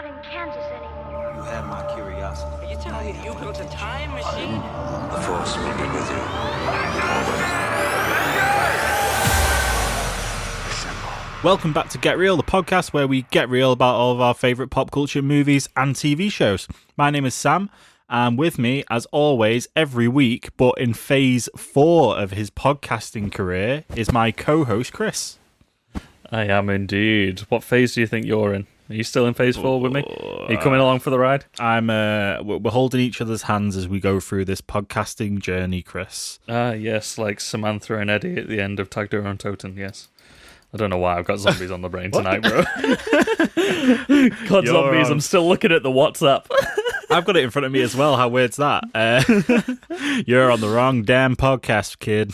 not in Kansas anymore. You have my curiosity. Are you telling me you built a time machine? The Force will be with you. Welcome back to Get Real, the podcast where we get real about all of our favourite pop culture movies and TV shows. My name is Sam, and with me, as always, every week, but in phase 4 of his podcasting career, is my co-host, Chris. I am indeed. What phase do you think you're in? Are you still in phase 4 with me? Are you coming along for the ride? We're holding each other's hands as we go through this podcasting journey, Chris. Yes, like Samantha and Eddie at the end of Tag Their Own Totem, yes. I don't know why I've got zombies on the brain tonight, bro. God, zombies, I'm still looking at the WhatsApp. I've got it in front of me as well. How weird's that? You're on the wrong damn podcast, kid.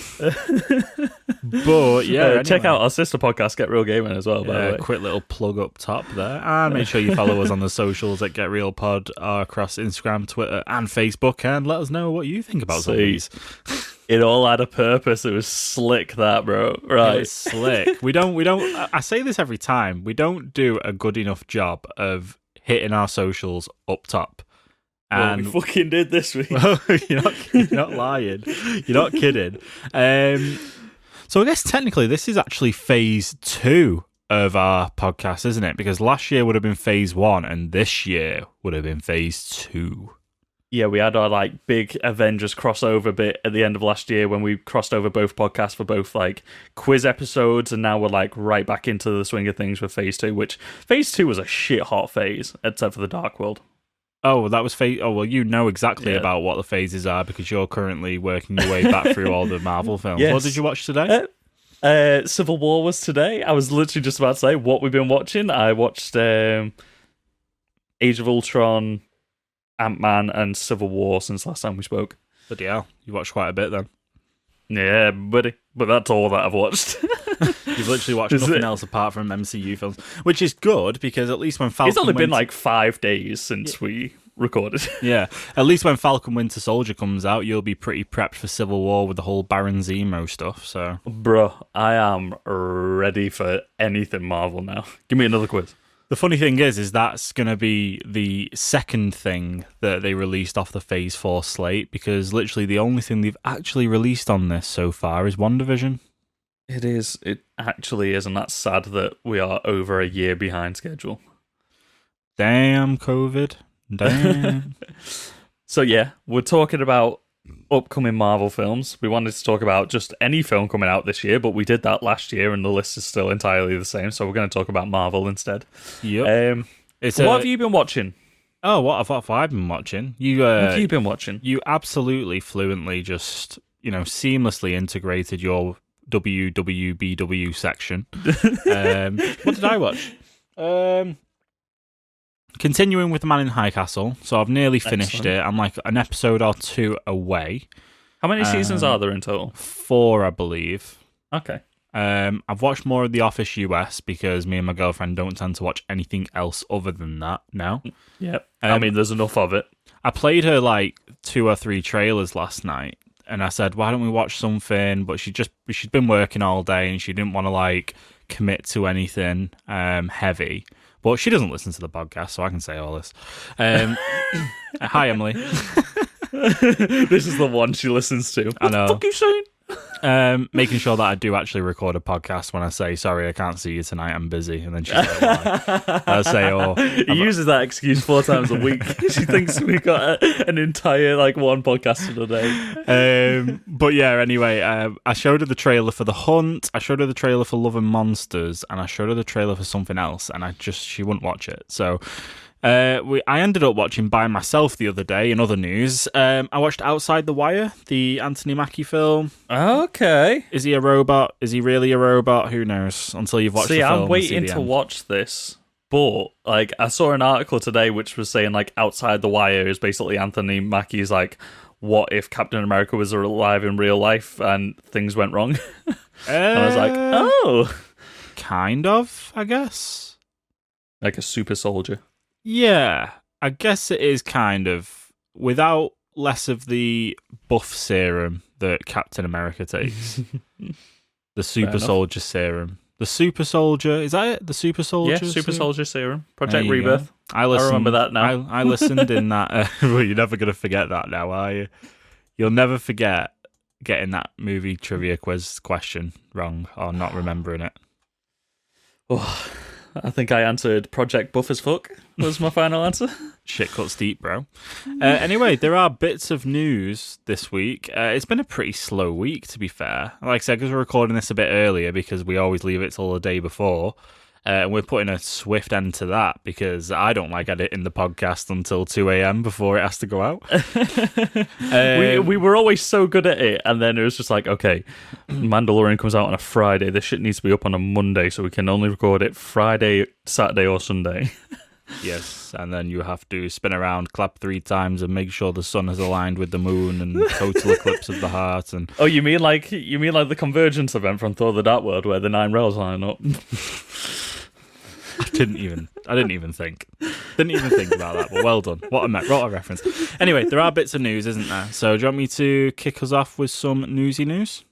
But yeah, anyway. Check out our sister podcast, Get Real Gaming, as well, by the way. Quick little plug up top there. And make sure you follow us on the socials at Get Real Pod across Instagram, Twitter, and Facebook, and let us know what you think about zombies. It all had a purpose. It was slick, that, bro. Right. It was slick. We don't. I say this every time. We don't do a good enough job of hitting our socials up top. And we fucking did this week. You're not lying. You're not kidding. So I guess technically this is actually phase 2 of our podcast, isn't it? Because last year would have been phase 1 and this year would have been phase 2. Yeah, we had our big Avengers crossover bit at the end of last year when we crossed over both podcasts for both quiz episodes, and now we're right back into the swing of things with phase 2, which phase 2 was a shit hot phase, except for the Dark World. Oh, that was phase. Oh, well, you know exactly about what the phases are because you're currently working your way back through all the Marvel films. Yes. What did you watch today? Civil War was today. I was literally just about to say what we've been watching. I watched Age of Ultron, Ant-Man, and Civil War since last time we spoke. Bloody hell, you watched quite a bit then. Yeah, buddy. But that's all that I've watched. You've literally watched nothing else apart from MCU films, which is good because at least when Falcon... It's only been 5 days since we recorded. Yeah, at least when Falcon Winter Soldier comes out, you'll be pretty prepped for Civil War with the whole Baron Zemo stuff, so... Bruh, I am ready for anything Marvel now. Give me another quiz. The funny thing is that's going to be the second thing that they released off the Phase 4 slate, because literally the only thing they've actually released on this so far is WANDAVIsion. It is. It actually is, and that's sad that we are over a year behind schedule. Damn, COVID. Damn. So yeah, we're talking about upcoming Marvel films. We wanted to talk about just any film coming out this year, but we did that last year, and the list is still entirely the same, so we're going to talk about Marvel instead. Yep. What have you been watching? Oh, what have I been watching? What have you been watching? You absolutely fluently just, seamlessly integrated your WWBW section. What did I watch? Continuing with The Man in High Castle. So I've nearly finished it. I'm an episode or 2 away. How many seasons are there in total? 4, I believe. Okay. I've watched more of The Office US because me and my girlfriend don't tend to watch anything else other than that now. Yep. There's enough of it. I played her 2 or 3 trailers last night. And I said, why don't we watch something? But she'd been working all day and she didn't want to commit to anything heavy. But she doesn't listen to the podcast, so I can say all this. Hi, Emily. This is the one she listens to. I know. What the fuck you saying? Making sure that I do actually record a podcast when I say, sorry, I can't see you tonight, I'm busy. And then she's like, why? I say, he uses that excuse 4 times a week. She thinks we got an entire, one podcast in a day. But yeah, anyway, I showed her the trailer for The Hunt, I showed her the trailer for Love and Monsters, and I showed her the trailer for something else, and she wouldn't watch it. So... I ended up watching by myself the other day. In other news, I watched Outside the Wire, the Anthony Mackie film. Okay. Is he a robot? Is he really a robot? Who knows? Until you've watched the film. I'm waiting to watch this. But I saw an article today which was saying Outside the Wire is basically Anthony Mackie's what if Captain America was alive in real life and things went wrong? And I was like, oh, kind of, I guess. Like a super soldier. Yeah, I guess it is kind of, without less of the buff serum that Captain America takes. The super soldier serum. The Super Soldier, is that it? The Super Soldier? Yeah, Super Soldier Serum. There Project you Rebirth. go. I remember that now. I listened in that. Well, you're never going to forget that now, are you? You'll never forget getting that movie trivia quiz question wrong or not remembering it. Oh, I think I answered Project Buff as Fuck was my final answer. Shit cuts deep, bro. Anyway, there are bits of news this week. It's been a pretty slow week, to be fair. Like I said, because we're recording this a bit earlier because we always leave it till the day before. And we're putting a swift end to that because I don't like editing the podcast until 2 a.m. before it has to go out. We were always so good at it, and then it was just like, okay, Mandalorian comes out on a Friday. This shit needs to be up on a Monday, so we can only record it Friday, Saturday, or Sunday. Yes, and then you have to spin around, clap 3 times, and make sure the sun is aligned with the moon, and total eclipse of the heart. And oh, you mean like the convergence event from Thor: The Dark World, where the 9 realms line up? I didn't even think about that, but well done. What a reference. Anyway, there are bits of news, isn't there? So do you want me to kick us off with some newsy news?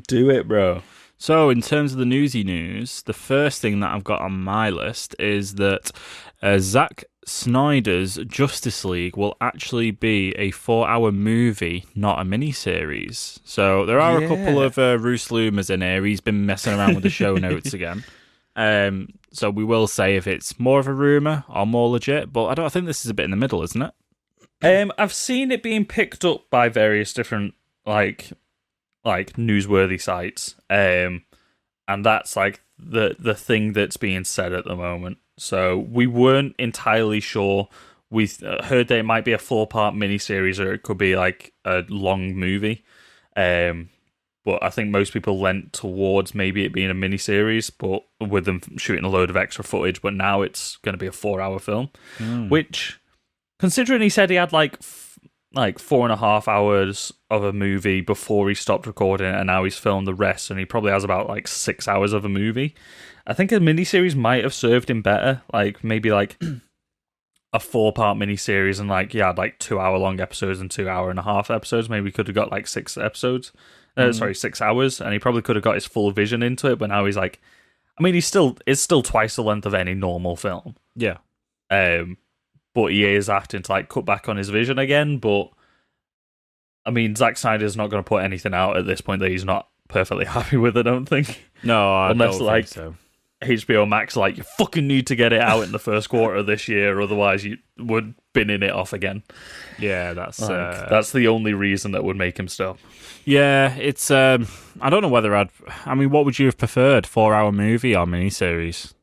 Do it, bro. So in terms of the newsy news, the first thing that I've got on my list is that Zack Snyder's Justice League will actually be a 4-hour movie, not a miniseries. So there are a couple of Roos Lumas in here. He's been messing around with the show notes again. So we will say if it's more of a rumour or more legit, but I think this is a bit in the middle, isn't it? I've seen it being picked up by various different like newsworthy sites, and that's like the thing that's being said at the moment. So we weren't entirely sure. We heard that it might be a 4-part miniseries, or it could be like a long movie. But I think most people leant towards maybe it being a miniseries, but with them shooting a load of extra footage. But now it's going to be a 4-hour film, which, considering he said he had like 4.5 hours of a movie before he stopped recording, and now he's filmed the rest, and he probably has about like 6 hours of a movie. I think a miniseries might have served him better. Like maybe like a 4-part miniseries, and like 2-hour-long episodes and 2-hour-and-a-half episodes. Maybe he could have got like 6 episodes. 6 hours, and he probably could have got his full vision into it. But now he's like, I mean, it's still twice the length of any normal film. Yeah. But he is acting to like cut back on his vision again. But I mean, Zack Snyder's not going to put anything out at this point that he's not perfectly happy with. I don't think. No, I unless don't like think so. HBO Max, like, you fucking need to get it out in the first quarter of this year, otherwise you would binning it off again. Yeah, that's the only reason that would make him stop. Yeah, it's I don't know whether what would you have preferred, 4-hour movie or miniseries?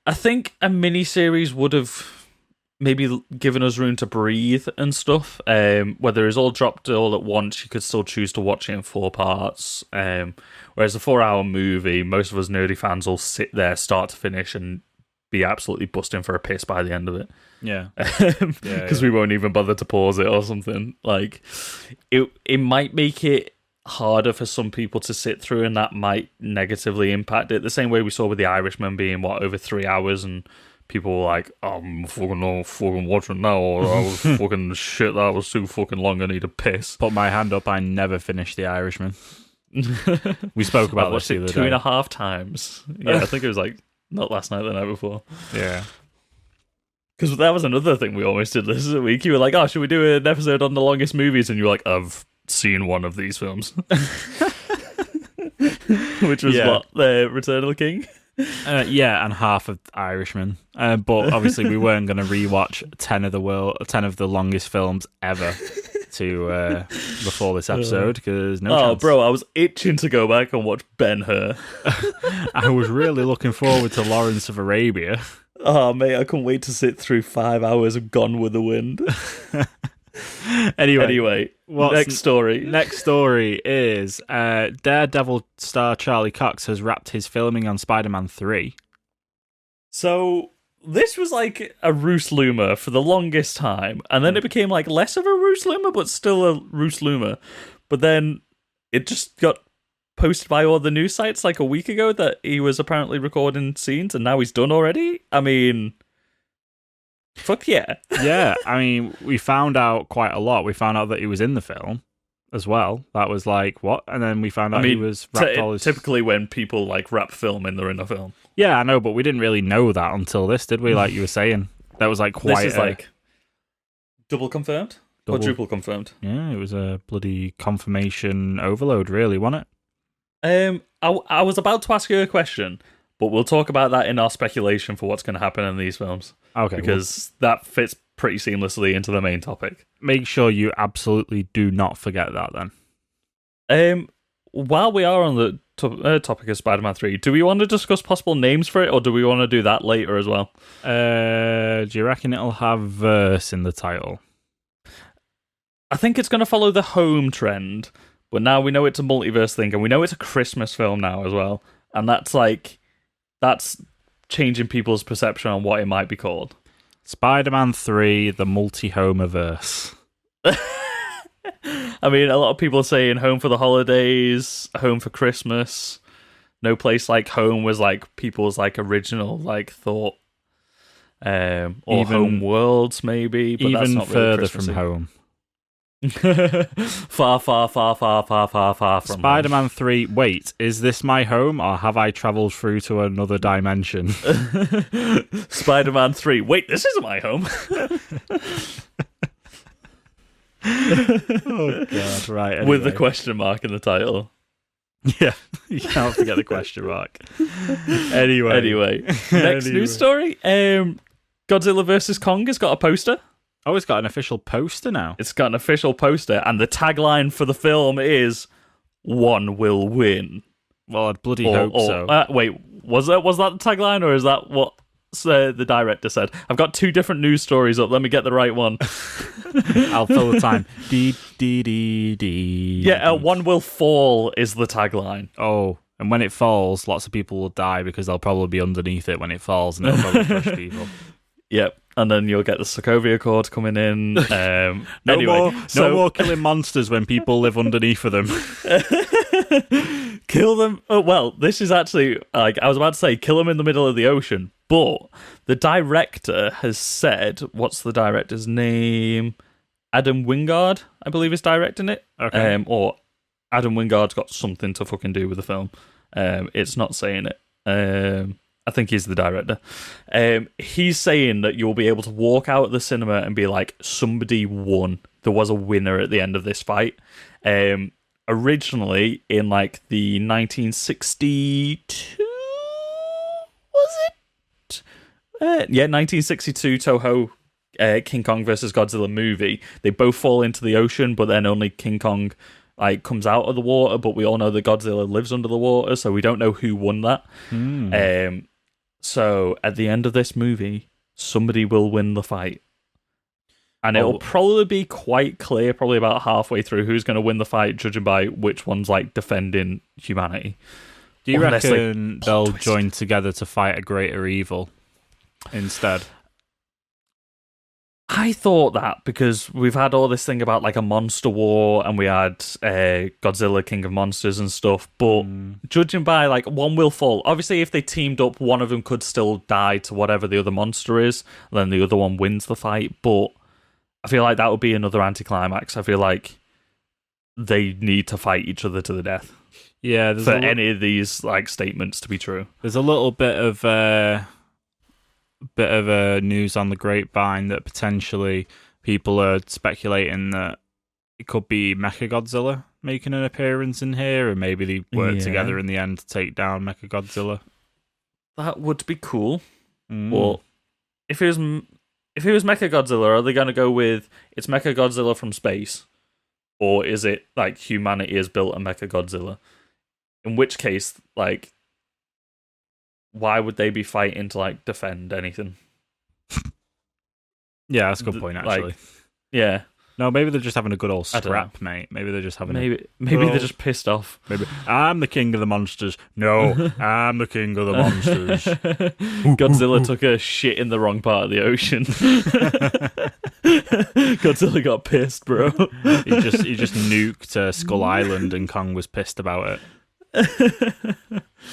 I think a miniseries would have maybe given us room to breathe and stuff. Whether it's all dropped all at once, you could still choose to watch it in 4 parts. Whereas a 4-hour movie, most of us nerdy fans will sit there start to finish and be absolutely busting for a piss by the end of it. Yeah. Because we won't even bother to pause it or something. Like, it might make it harder for some people to sit through, and that might negatively impact it. The same way we saw with The Irishman being, over 3 hours, and people were like, I'm fucking watching now, or I was fucking shit, that was too fucking long, I need a piss. Put my hand up, I never finished The Irishman. We spoke about this the other day. 2.5 times. Yeah, I think it was like, not last night, the night before. Yeah. Because that was another thing we almost did this week. You were like, should we do an episode on the longest movies? And you were like, I've seen one of these films. Which was what? The Return of the King? Yeah, and half of Irishman. But obviously we weren't going to rewatch 10 of the longest films ever before this episode, because no chance. Bro, I was itching to go back and watch Ben-Hur. I was really looking forward to Lawrence of Arabia. Oh, mate, I couldn't wait to sit through 5 hours of Gone with the Wind. Anyway, next story. Next story is Daredevil star Charlie Cox has wrapped his filming on Spiderman 3. So this was like a Roos Luma for the longest time, and then it became like less of a Roos Luma, but still a Roos Luma. But then it just got posted by all the news sites like a week ago that he was apparently recording scenes, and now he's done already. I mean, fuck yeah. Yeah, I mean, we found out quite a lot. We found out that he was in the film. as well. That was like, what? And then we found out he was wrapped all his... typically when people like wrap film in, they're in a film. Yeah, I know, but we didn't really know that until this, did we? Like you were saying. That was like quite... This is like double confirmed? Quadruple confirmed? Yeah, it was a bloody confirmation overload, really, wasn't it? I was about to ask you a question, but we'll talk about that in our speculation for what's going to happen in these films. Okay. Because that fits pretty seamlessly into the main topic. Make sure you absolutely do not forget that then. While we are on the topic of Spider-Man 3, do we want to discuss possible names for it, or do we want to do that later as well? Do you reckon it'll have verse in the title? I think it's going to follow the home trend, but now we know it's a multiverse thing, and we know it's a Christmas film now as well, and that's changing people's perception on what it might be called. Spider-Man 3, the multi-homiverse. I mean, a lot of people are saying home for the holidays, home for Christmas. No Place Like Home was like people's like original like thought. Or even Home Worlds maybe, but even that's not further really from home. far from Spider-Man home. 3, wait, is this my home or have I travelled through to another dimension? Spider-Man 3, wait, this isn't my home. Oh god, right. Anyway. With the question mark in the title. Yeah, you can't forget the question mark. Anyway. Next news story. Godzilla vs. Kong has got a poster. Oh, it's got an official poster now. It's got an official poster, and the tagline for the film is "One will win." Well, I'd bloody hope so. Wait, was that the tagline, or is that what the director said? I've got two different news stories up. Let me get the right one. I'll fill the time. Dee. Yeah, one will fall is the tagline. Oh, and when it falls, lots of people will die because they'll probably be underneath it when it falls, and it'll probably crush people. Yep, and then you'll get the Sokovia Accord coming in. No more killing monsters when people live underneath of them. Kill them. Oh, well, this is actually, like, I was about to say, kill them in the middle of the ocean, but the director has said, what's the director's name? Adam Wingard, I believe, is directing it. Okay. Or Adam Wingard's got something to fucking do with the film. It's not saying it. I think he's the director. He's saying that you'll be able to walk out of the cinema and be like, somebody won. There was a winner at the end of this fight. Originally, in like the 1962, was it? 1962 Toho King Kong versus Godzilla movie. They both fall into the ocean, but then only King Kong like comes out of the water. But we all know that Godzilla lives under the water, so we don't know who won that. So at the end of this movie, somebody will win the fight. And it'll probably be quite clear, probably about halfway through, who's going to win the fight, judging by which one's like defending humanity. Do you reckon they'll join together to fight a greater evil instead? I thought that because we've had all this thing about like a monster war, and we had Godzilla King of Monsters and stuff, but judging by like one will fall. Obviously, if they teamed up, one of them could still die to whatever the other monster is, and then the other one wins the fight, but I feel like that would be another anticlimax. I feel like they need to fight each other to the death. Yeah, for any of these like statements to be true. There's a little bit of news on the grapevine that potentially people are speculating that it could be Mechagodzilla making an appearance in here, and maybe they work together in the end to take down Mechagodzilla. That would be cool. Well, if it was Mechagodzilla, are they going to go with it's Mechagodzilla from space, or is it like humanity has built a Mechagodzilla? In which case, like, why would they be fighting to like defend anything? Yeah, that's a good point. Actually, like, yeah. No, maybe they're just having a good old scrap, mate. Maybe they're just having maybe they're just pissed off. Maybe I'm the king of the monsters. No, I'm the king of the monsters. Godzilla took a shit in the wrong part of the ocean. Godzilla got pissed, bro. He just nuked Skull Island, and Kong was pissed about it.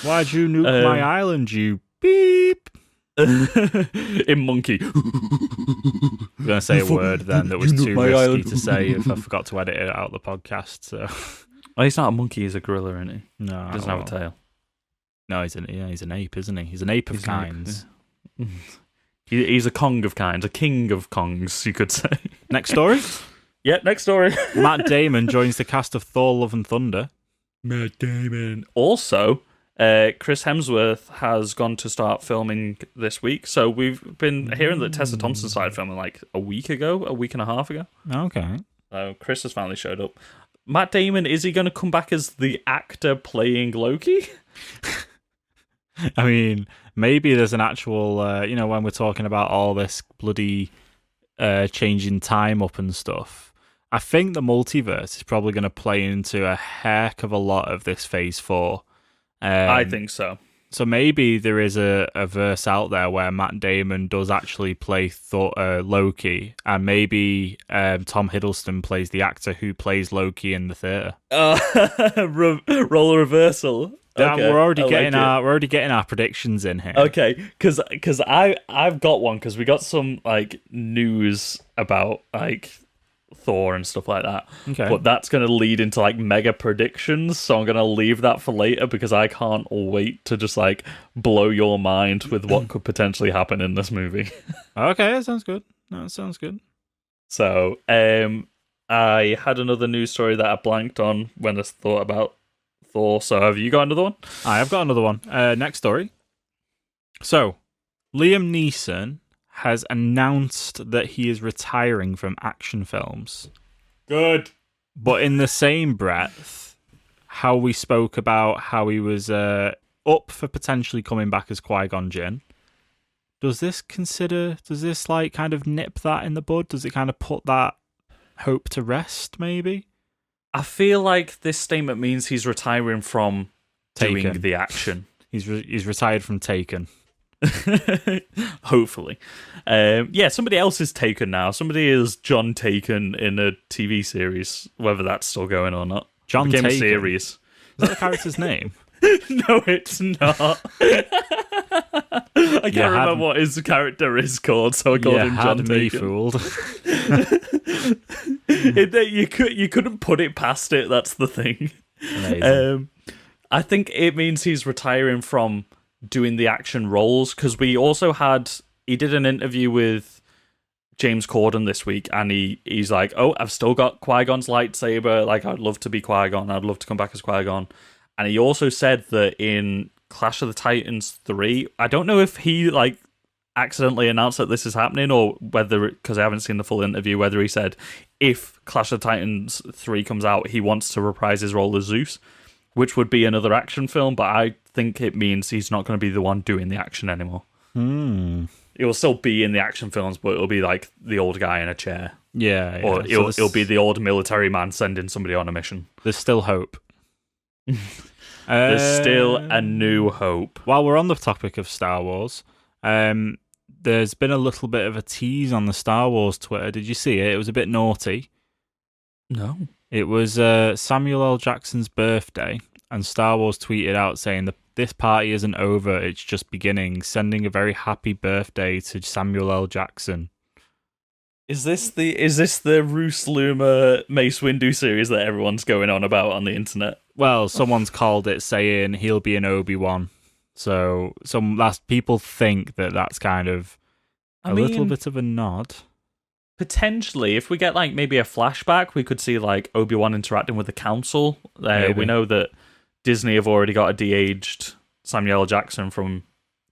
Why'd you nuke my island, you beep? In monkey. I'm going to say a word then that was too risky to say if I forgot to edit it out of the podcast. So. Oh, he's not a monkey, he's a gorilla, isn't he? No. He doesn't have a tail. No, he's an ape, isn't he? He's an ape of kinds. Yeah. He's a Kong of kinds, a king of Kongs, you could say. Next story? Yeah, next story. Matt Damon joins the cast of Thor Love and Thunder. Matt Damon. Also, Chris Hemsworth has gone to start filming this week. So we've been hearing that Tessa Thompson started filming like a week and a half ago. Okay. So Chris has finally showed up. Matt Damon, is he going to come back as the actor playing Loki? I mean, maybe there's an actual, when we're talking about all this bloody changing time up and stuff, I think the multiverse is probably going to play into a heck of a lot of this Phase 4. I think so. So maybe there is a verse out there where Matt Damon does actually play Loki, and maybe Tom Hiddleston plays the actor who plays Loki in the theatre. Role reversal. Okay, we're already getting our predictions in here. Okay, because I've got one, because we got some like news about like Thor and stuff like that. Okay, but that's going to lead into like mega predictions, so I'm going to leave that for later because I can't wait to just like blow your mind with what could potentially happen in this movie. Okay, that sounds good. That sounds good. So, I had another news story that I blanked on when I thought about Thor. So have you got another one? I have got another one. Next story. So, Liam Neeson has announced that he is retiring from action films. Good. But in the same breath, how we spoke about how he was up for potentially coming back as Qui-Gon Jinn, does this like kind of nip that in the bud? Does it kind of put that hope to rest, maybe? I feel like this statement means he's retiring from Taken. doing the action. He's retired from Taken. Hopefully. Somebody else is Taken now. Somebody is John Taken in a TV series, whether that's still going or not. John Taken? A series. Is that the character's name? No, it's not. I can't remember what his character is called, so I called him John had me Taken. fooled. You couldn't put it past it, that's the thing. Amazing. I think it means he's retiring from doing the action roles, because he did an interview with James Corden this week, and he's like, I've still got Qui-Gon's lightsaber, like I'd love to be Qui-Gon, I'd love to come back as Qui-Gon. And he also said that in Clash of the Titans 3, I don't know if he like accidentally announced that this is happening, or whether, because I haven't seen the full interview, whether he said if Clash of the Titans 3 comes out, he wants to reprise his role as Zeus, which would be another action film, but I think it means he's not going to be the one doing the action anymore. It will still be in the action films, but it'll be like the old guy in a chair. Yeah. Or it'll be the old military man sending somebody on a mission. There's still hope. There's still a new hope. While we're on the topic of Star Wars, there's been a little bit of a tease on the Star Wars Twitter. Did you see it? It was a bit naughty. No. It was Samuel L. Jackson's birthday, and Star Wars tweeted out saying that this party isn't over, it's just beginning, sending a very happy birthday to Samuel L. Jackson. Is this the Roose Luma Mace Windu series that everyone's going on about on the internet? Well, someone's called it saying he'll be an Obi-Wan. So people think that that's kind of little bit of a nod. Potentially, if we get like maybe a flashback, we could see like Obi-Wan interacting with the Council. We know that Disney have already got a de-aged Samuel L. Jackson from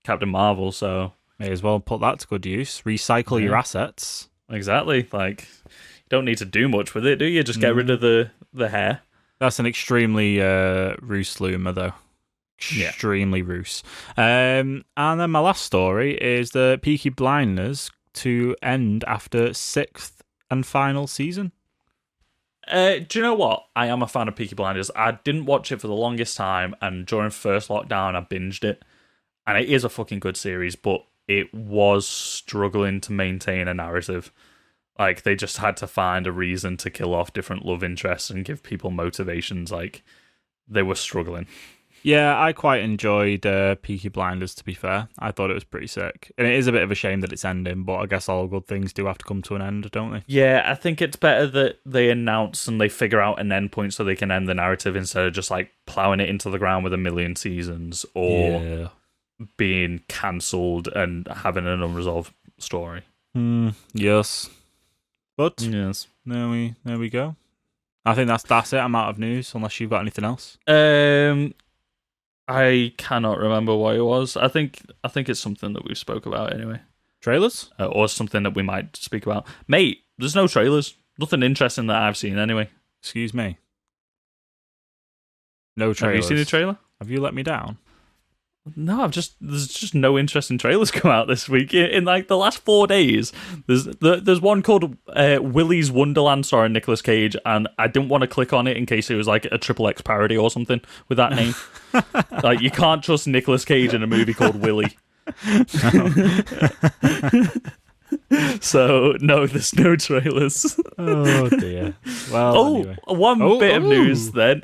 Captain Marvel, so may as well put that to good use. Recycle your assets. Exactly. Like, you don't need to do much with it, do you? Just get rid of the hair. That's an extremely Roose Luma, though. Extremely Roose. And then my last story is the Peaky Blinders to end after 6th and final season. Do you know what? I am a fan of Peaky Blinders. I didn't watch it for the longest time, and during first lockdown, I binged it. And it is a fucking good series, but it was struggling to maintain a narrative. Like, they just had to find a reason to kill off different love interests and give people motivations. Like, they were struggling. Yeah, I quite enjoyed Peaky Blinders, to be fair. I thought it was pretty sick. And it is a bit of a shame that it's ending, but I guess all good things do have to come to an end, don't they? Yeah, I think it's better that they announce and they figure out an end point so they can end the narrative instead of just like ploughing it into the ground with a million seasons or being cancelled and having an unresolved story. Yes. But Yes. there we go. I think that's it. I'm out of news, unless you've got anything else. I cannot remember what it was. I think it's something that we spoke about anyway. Trailers? Or something that we might speak about. Mate, there's no trailers. Nothing interesting that I've seen anyway. Excuse me. No trailers. Have you seen a trailer? Have you let me down? No, there's just no interesting trailers come out this week. In like the last 4 days, there's one called Willy's Wonderland starring Nicolas Cage, and I didn't want to click on it in case it was like a XXX parody or something with that name. Like you can't trust Nicolas Cage in a movie called Willy. So no, there's no trailers. Oh dear. Well, anyway. One bit of news then.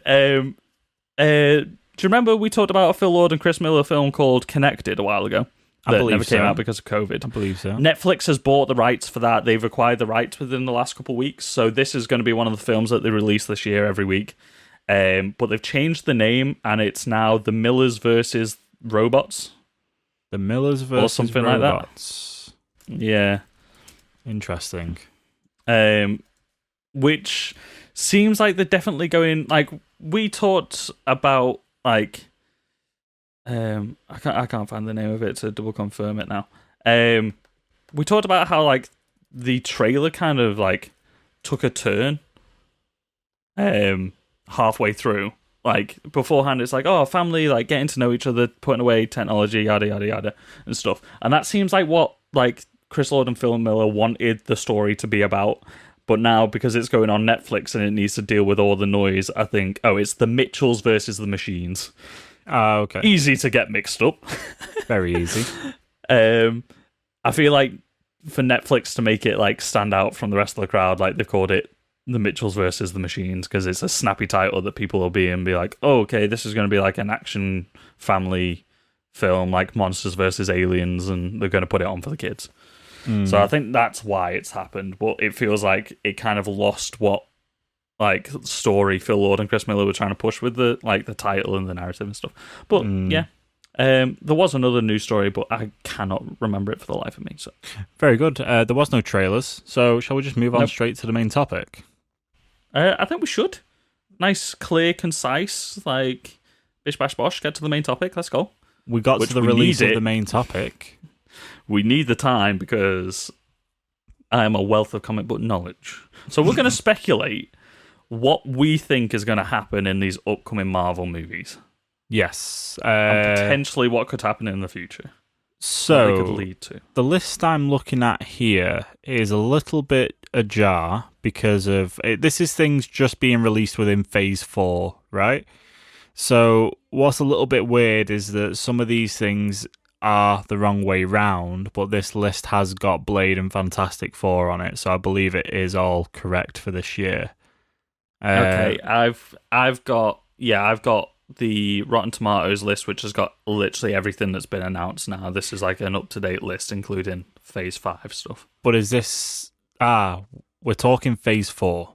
Do you remember we talked about a Phil Lord and Chris Miller film called Connected a while ago? I believe never came so. out because of COVID. I believe so. Netflix has bought the rights for that. They've acquired the rights within the last couple of weeks. So this is going to be one of the films that they release this year every week. But they've changed the name and it's now The Millers versus Robots. The Millers versus or something Robots. Like that. Yeah. Interesting. Which seems like they're definitely going... Like, we talked about... Like, I can't find the name of it to double confirm it now. We talked about how like the trailer kind of like took a turn halfway through. Like beforehand, it's like, oh, family, like getting to know each other, putting away technology, yada yada yada, and stuff. And that seems like what like Chris Lord and Phil Miller wanted the story to be about. But now, because it's going on Netflix and it needs to deal with all the noise, I think, it's the Mitchells versus the Machines. Okay. Easy to get mixed up. Very easy. I feel like for Netflix to make it like stand out from the rest of the crowd, like they've called it the Mitchells versus the Machines because it's a snappy title that people will be like, oh, okay, this is going to be like an action family film, like monsters versus aliens, and they're going to put it on for the kids. So I think that's why it's happened, but it feels like it kind of lost what like story Phil Lord and Chris Miller were trying to push with the like the title and the narrative and stuff. But yeah, there was another news story, but I cannot remember it for the life of me. So very good. There was no trailers, so shall we just move on straight to the main topic? I think we should. Nice, clear, concise, like bish bash bosh. Get to the main topic. Let's go. We got to the release of the main topic. We need the time because I am a wealth of comic book knowledge. So we're going to speculate what we think is going to happen in these upcoming Marvel movies. Yes. And potentially what could happen in the future. So, what they could lead to. The list I'm looking at here is a little bit ajar because of... This is things just being released within Phase 4, right? So what's a little bit weird is that some of these things are the wrong way round, but this list has got Blade and Fantastic Four on it, so I believe it is all correct for this year. Okay, I've got the Rotten Tomatoes list, which has got literally everything that's been announced now. This is like an up-to-date list, including Phase 5 stuff. But is this... we're talking Phase 4.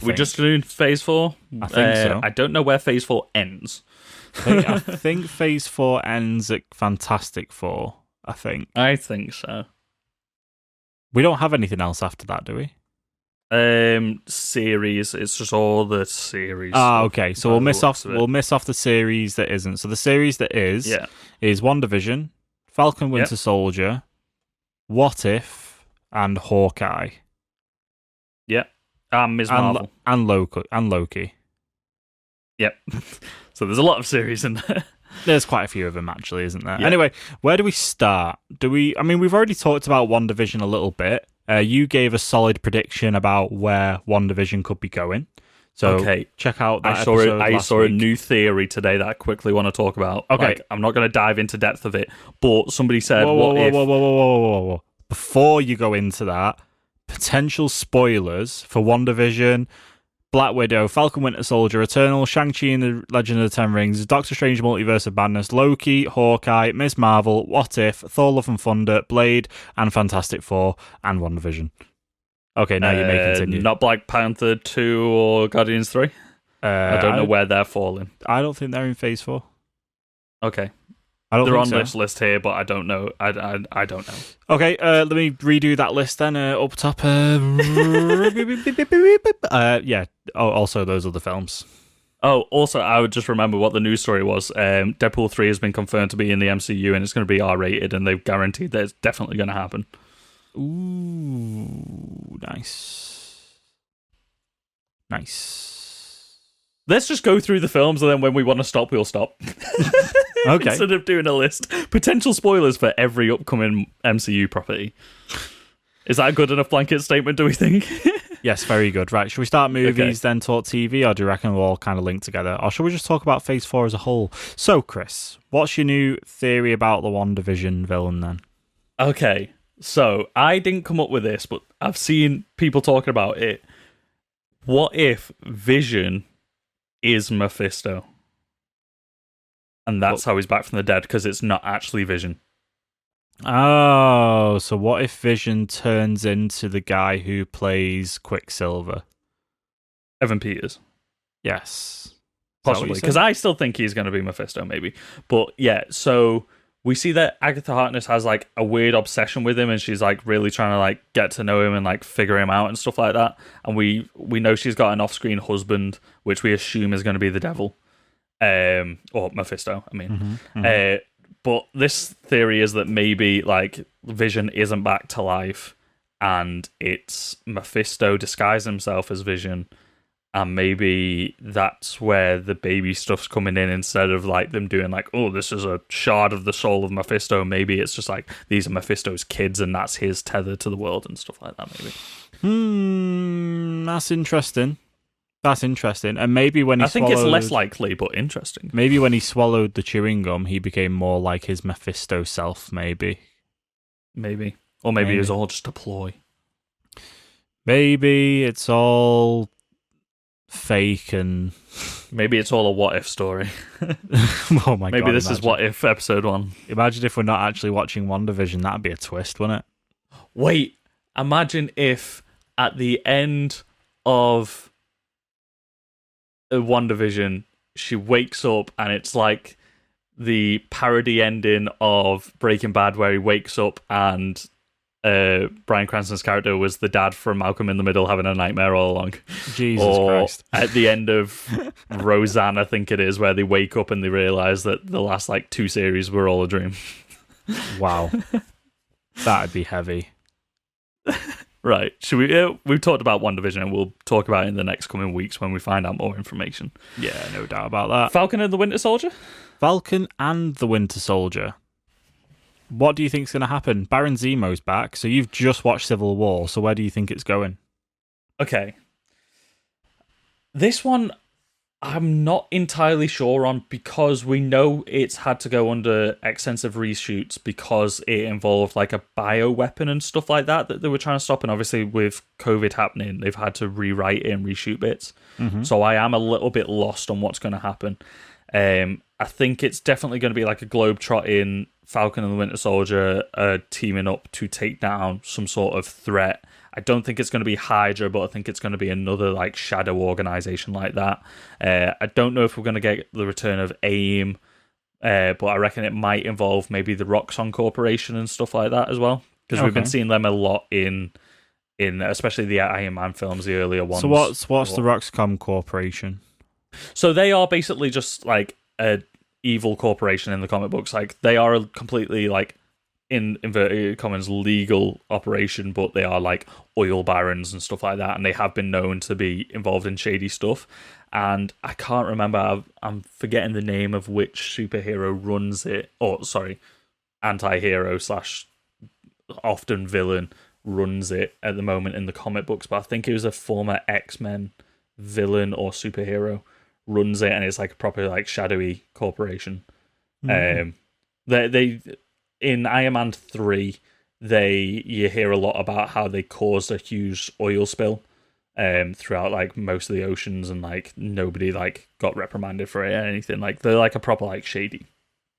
We're just doing Phase 4? I think so. I don't know where Phase 4 ends. I think Phase 4 ends at Fantastic Four, I think. I think so. We don't have anything else after that, do we? Series. It's just all the series. Okay. So we'll miss off the series that isn't. So the series that is WandaVision, Falcon Winter Soldier, What If, and Hawkeye. Yep. And Ms. Marvel. And Loki. Yep. So there's a lot of series in there. There's quite a few of them, actually, isn't there? Yeah. Anyway, where do we start? We've already talked about WandaVision a little bit. You gave a solid prediction about where WandaVision could be going. So check out that episode I saw a new theory today that I quickly want to talk about. Okay. Like, I'm not going to dive into depth of it, but somebody said, whoa. Before you go into that, potential spoilers for WandaVision, Black Widow, Falcon Winter Soldier, Eternal, Shang-Chi and the Legend of the Ten Rings, Doctor Strange Multiverse of Madness, Loki, Hawkeye, Ms. Marvel, What If, Thor Love and Thunder, Blade, and Fantastic Four, and WandaVision. Okay, now you may continue. Not Black Panther 2 or Guardians 3? I don't know where they're falling. I don't think they're in Phase 4. Okay. They're on this list here, but I don't know. I don't know. Okay, let me redo that list then. Up top. Yeah. Oh, also those other films. Oh, also, I would just remember what the news story was. Deadpool 3 has been confirmed to be in the MCU, and it's going to be R-rated, and they've guaranteed that it's definitely going to happen. Ooh, nice. Let's just go through the films, and then when we want to stop, we'll stop. Okay. Instead of doing a list. Potential spoilers for every upcoming MCU property. Is that a good enough blanket statement, do we think? Yes, very good. Right, should we start movies, then talk TV, or do you reckon we'll all kind of link together? Or should we just talk about Phase 4 as a whole? So, Chris, what's your new theory about the WandaVision villain then? Okay, so I didn't come up with this, but I've seen people talking about it. What if Vision is Mephisto? And that's how he's back from the dead, because it's not actually Vision. Oh, so what if Vision turns into the guy who plays Quicksilver? Evan Peters. Yes. Possibly, because I still think he's going to be Mephisto, maybe. But yeah, so we see that Agatha Harkness has like a weird obsession with him, and she's like really trying to like get to know him and like figure him out and stuff like that. And we know she's got an off-screen husband, which we assume is going to be the devil. Or Mephisto, I mean. But this theory is that maybe like Vision isn't back to life, and it's Mephisto disguised himself as Vision, and maybe that's where the baby stuff's coming in instead of like them doing like, oh, this is a shard of the soul of Mephisto. Maybe it's just like these are Mephisto's kids, and that's his tether to the world and stuff like that. Maybe. That's interesting. And maybe when he I think it's less likely, but interesting. Maybe when he swallowed the chewing gum, he became more like his Mephisto self, maybe. Or maybe it was all just a ploy. Maybe it's all fake and... Maybe it's all a what-if story. Oh my god. Maybe this is What If episode 1. Imagine if we're not actually watching WandaVision. That'd be a twist, wouldn't it? Wait, imagine if at the end of WandaVision, she wakes up and it's like the parody ending of Breaking Bad, where he wakes up and Bryan Cranston's character was the dad from Malcolm in the Middle having a nightmare all along. Jesus Christ. At the end of Roseanne, I think it is, where they wake up and they realise that the last like 2 series were all a dream. Wow. That'd be heavy. Right. Should we? We've talked about WandaVision, and we'll talk about it in the next coming weeks when we find out more information. Yeah, no doubt about that. Falcon and the Winter Soldier? Falcon and the Winter Soldier. What do you think's going to happen? Baron Zemo's back, so you've just watched Civil War, so where do you think it's going? Okay. This one, I'm not entirely sure on, because we know it's had to go under extensive reshoots because it involved like a bioweapon and stuff like that they were trying to stop. And obviously with COVID happening, they've had to rewrite it and reshoot bits. So I am a little bit lost on what's going to happen. I think it's definitely going to be like a globe-trotting Falcon and the Winter Soldier teaming up to take down some sort of threat. I don't think it's going to be Hydra, but I think it's going to be another like shadow organization like that. I don't know if we're going to get the return of AIM, but I reckon it might involve maybe the Roxxon Corporation and stuff like that as well, because we've been seeing them a lot in especially the Iron Man films, the earlier ones. So what's the Roxxon Corporation? So they are basically just like a evil corporation in the comic books. Like they are a completely like, in inverted commas, legal operation, but they are like oil barons and stuff like that, and they have been known to be involved in shady stuff. And I can't remember, I'm forgetting the name of which superhero runs it, or sorry, anti-hero / often villain runs it at the moment in the comic books, but I think it was a former X-Men villain or superhero runs it, and it's like a proper like shadowy corporation. They in Iron Man 3, you hear a lot about how they caused a huge oil spill throughout like most of the oceans, and like nobody like got reprimanded for it or anything. Like they're like a proper like shady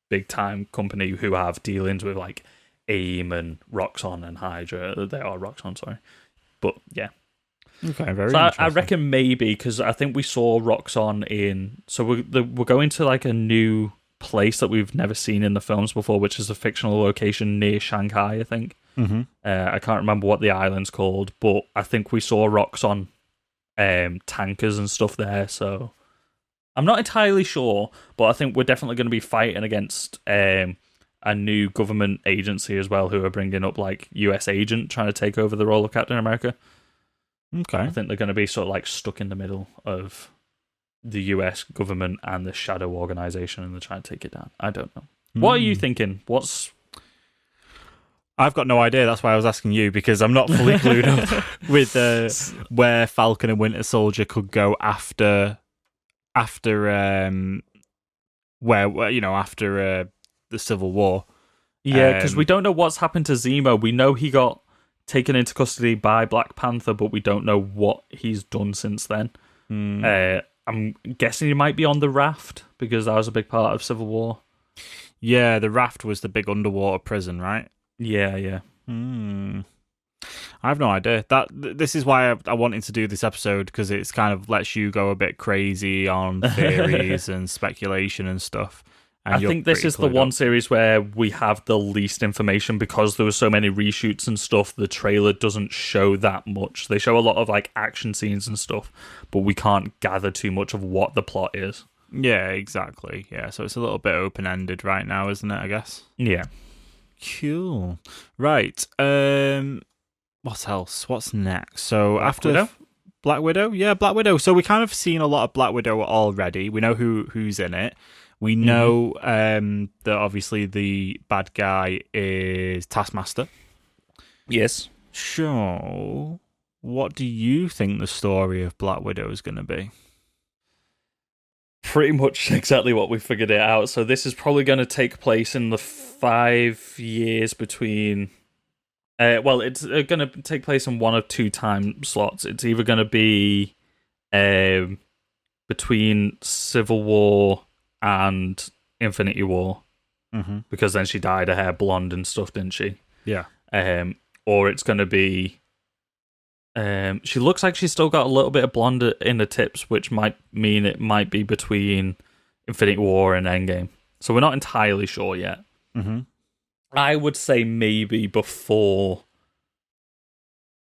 big time company who have dealings with like AIM and Roxxon and Hydra. They are Roxxon, sorry, but yeah. Okay, very so interesting. I reckon maybe, because I think we saw Roxxon in... So we're going to like a new place that we've never seen in the films before, which is a fictional location near Shanghai, I think. Mm-hmm. I can't remember what the island's called, but I think we saw Roxxon tankers and stuff there, so... I'm not entirely sure, but I think we're definitely going to be fighting against a new government agency as well, who are bringing up like US agent trying to take over the role of Captain America. Okay. I think they're going to be sort of like stuck in the middle of the US government and the Shadow Organization, and they're trying to take it down. I don't know. What are you thinking? I've got no idea. That's why I was asking you, because I'm not fully clued up with where Falcon and Winter Soldier could go after the Civil War. Yeah, because we don't know what's happened to Zemo. We know he got taken into custody by Black Panther, but we don't know what he's done since then. I'm guessing he might be on the raft, because that was a big part of Civil War. Yeah, the raft was the big underwater prison, right? Yeah. I have no idea. This is why I wanted to do this episode, because it's kind of lets you go a bit crazy on theories and speculation and stuff. And I think this is the one series where we have the least information, because there were so many reshoots and stuff. The trailer doesn't show that much. They show a lot of like action scenes and stuff, but we can't gather too much of what the plot is. Yeah, exactly. Yeah, so it's a little bit open-ended right now, isn't it, I guess? Yeah. Cool. Right. What else? What's next? So Black Widow? Yeah, Black Widow. So we kind of seen a lot of Black Widow already. We know who's in it. We know that obviously the bad guy is Taskmaster. Yes. So, what do you think the story of Black Widow is going to be? Pretty much exactly what we figured it out. So this is probably going to take place in the 5 years between... it's going to take place in one of two time slots. It's either going to be between Civil War and Infinity War, because then she dyed her hair blonde and stuff, didn't she? Yeah. Or it's going to be... she looks like she's still got a little bit of blonde in the tips, which might mean it might be between Infinity War and Endgame. So we're not entirely sure yet. I would say maybe before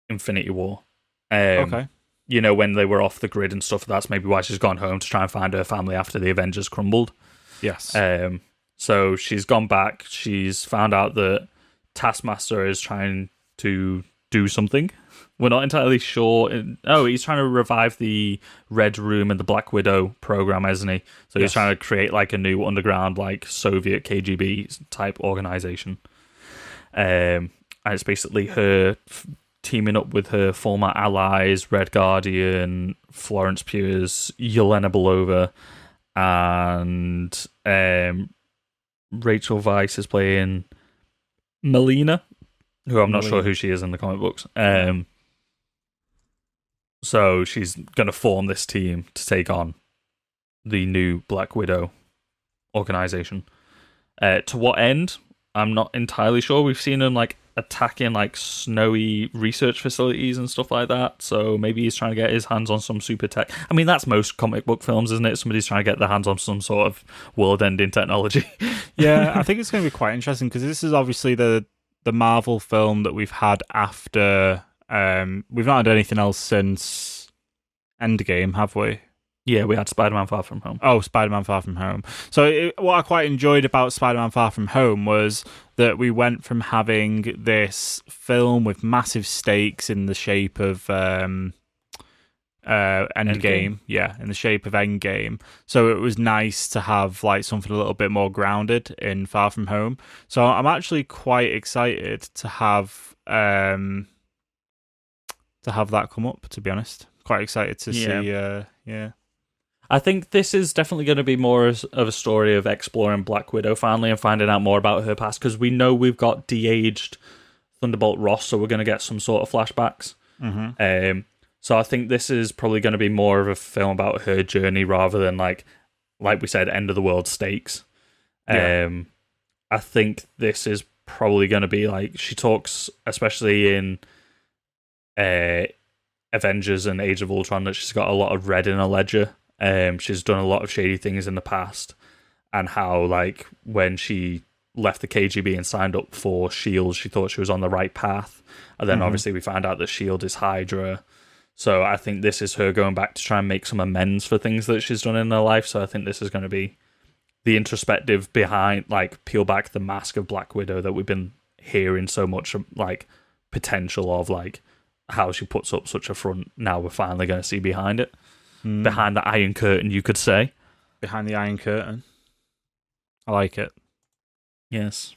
Infinity War. Okay. You know, when they were off the grid and stuff, that's maybe why she's gone home to try and find her family after the Avengers crumbled. Yes. So she's gone back. She's found out that Taskmaster is trying to do something. We're not entirely sure. He's trying to revive the Red Room and the Black Widow program, isn't he? So he's trying to create like a new underground, like Soviet KGB type organization. And it's basically her teaming up with her former allies, Red Guardian, Florence Pugh's Yelena Belova, and Rachel Weisz is playing Melina, who I'm not sure who she is in the comic books. So she's going to form this team to take on the new Black Widow organization. To what end? I'm not entirely sure. We've seen him like attacking like snowy research facilities and stuff like that. So maybe he's trying to get his hands on some super tech. I mean, that's most comic book films, isn't it? Somebody's trying to get their hands on some sort of world-ending technology. Yeah, I think it's going to be quite interesting, because this is obviously the Marvel film that we've had after. We've not had anything else since Endgame, have we? Yeah, we had Spider-Man Far From Home. Oh, Spider-Man Far From Home. So what I quite enjoyed about Spider-Man Far From Home was that we went from having this film with massive stakes in the shape of Endgame. Yeah, in the shape of Endgame. So it was nice to have like something a little bit more grounded in Far From Home. So I'm actually quite excited to have that come up, to be honest. Quite excited to see I think this is definitely going to be more of a story of exploring Black Widow finally and finding out more about her past, because we know we've got de-aged Thunderbolt Ross, so we're going to get some sort of flashbacks. So I think this is probably going to be more of a film about her journey rather than like we said, end of the world stakes. Yeah. I think this is probably going to be like, she talks, especially in Avengers and Age of Ultron, that she's got a lot of red in her ledger. She's done a lot of shady things in the past, and how like when she left the KGB and signed up for SHIELD, she thought she was on the right path, and then obviously we found out that SHIELD is Hydra. So I think this is her going back to try and make some amends for things that she's done in her life. So I think this is going to be the introspective behind, like, peel back the mask of Black Widow that we've been hearing so much, like, potential of, like, how she puts up such a front. Now we're finally going to see behind it. Behind the Iron Curtain, you could say. Behind the Iron Curtain. I like it. Yes.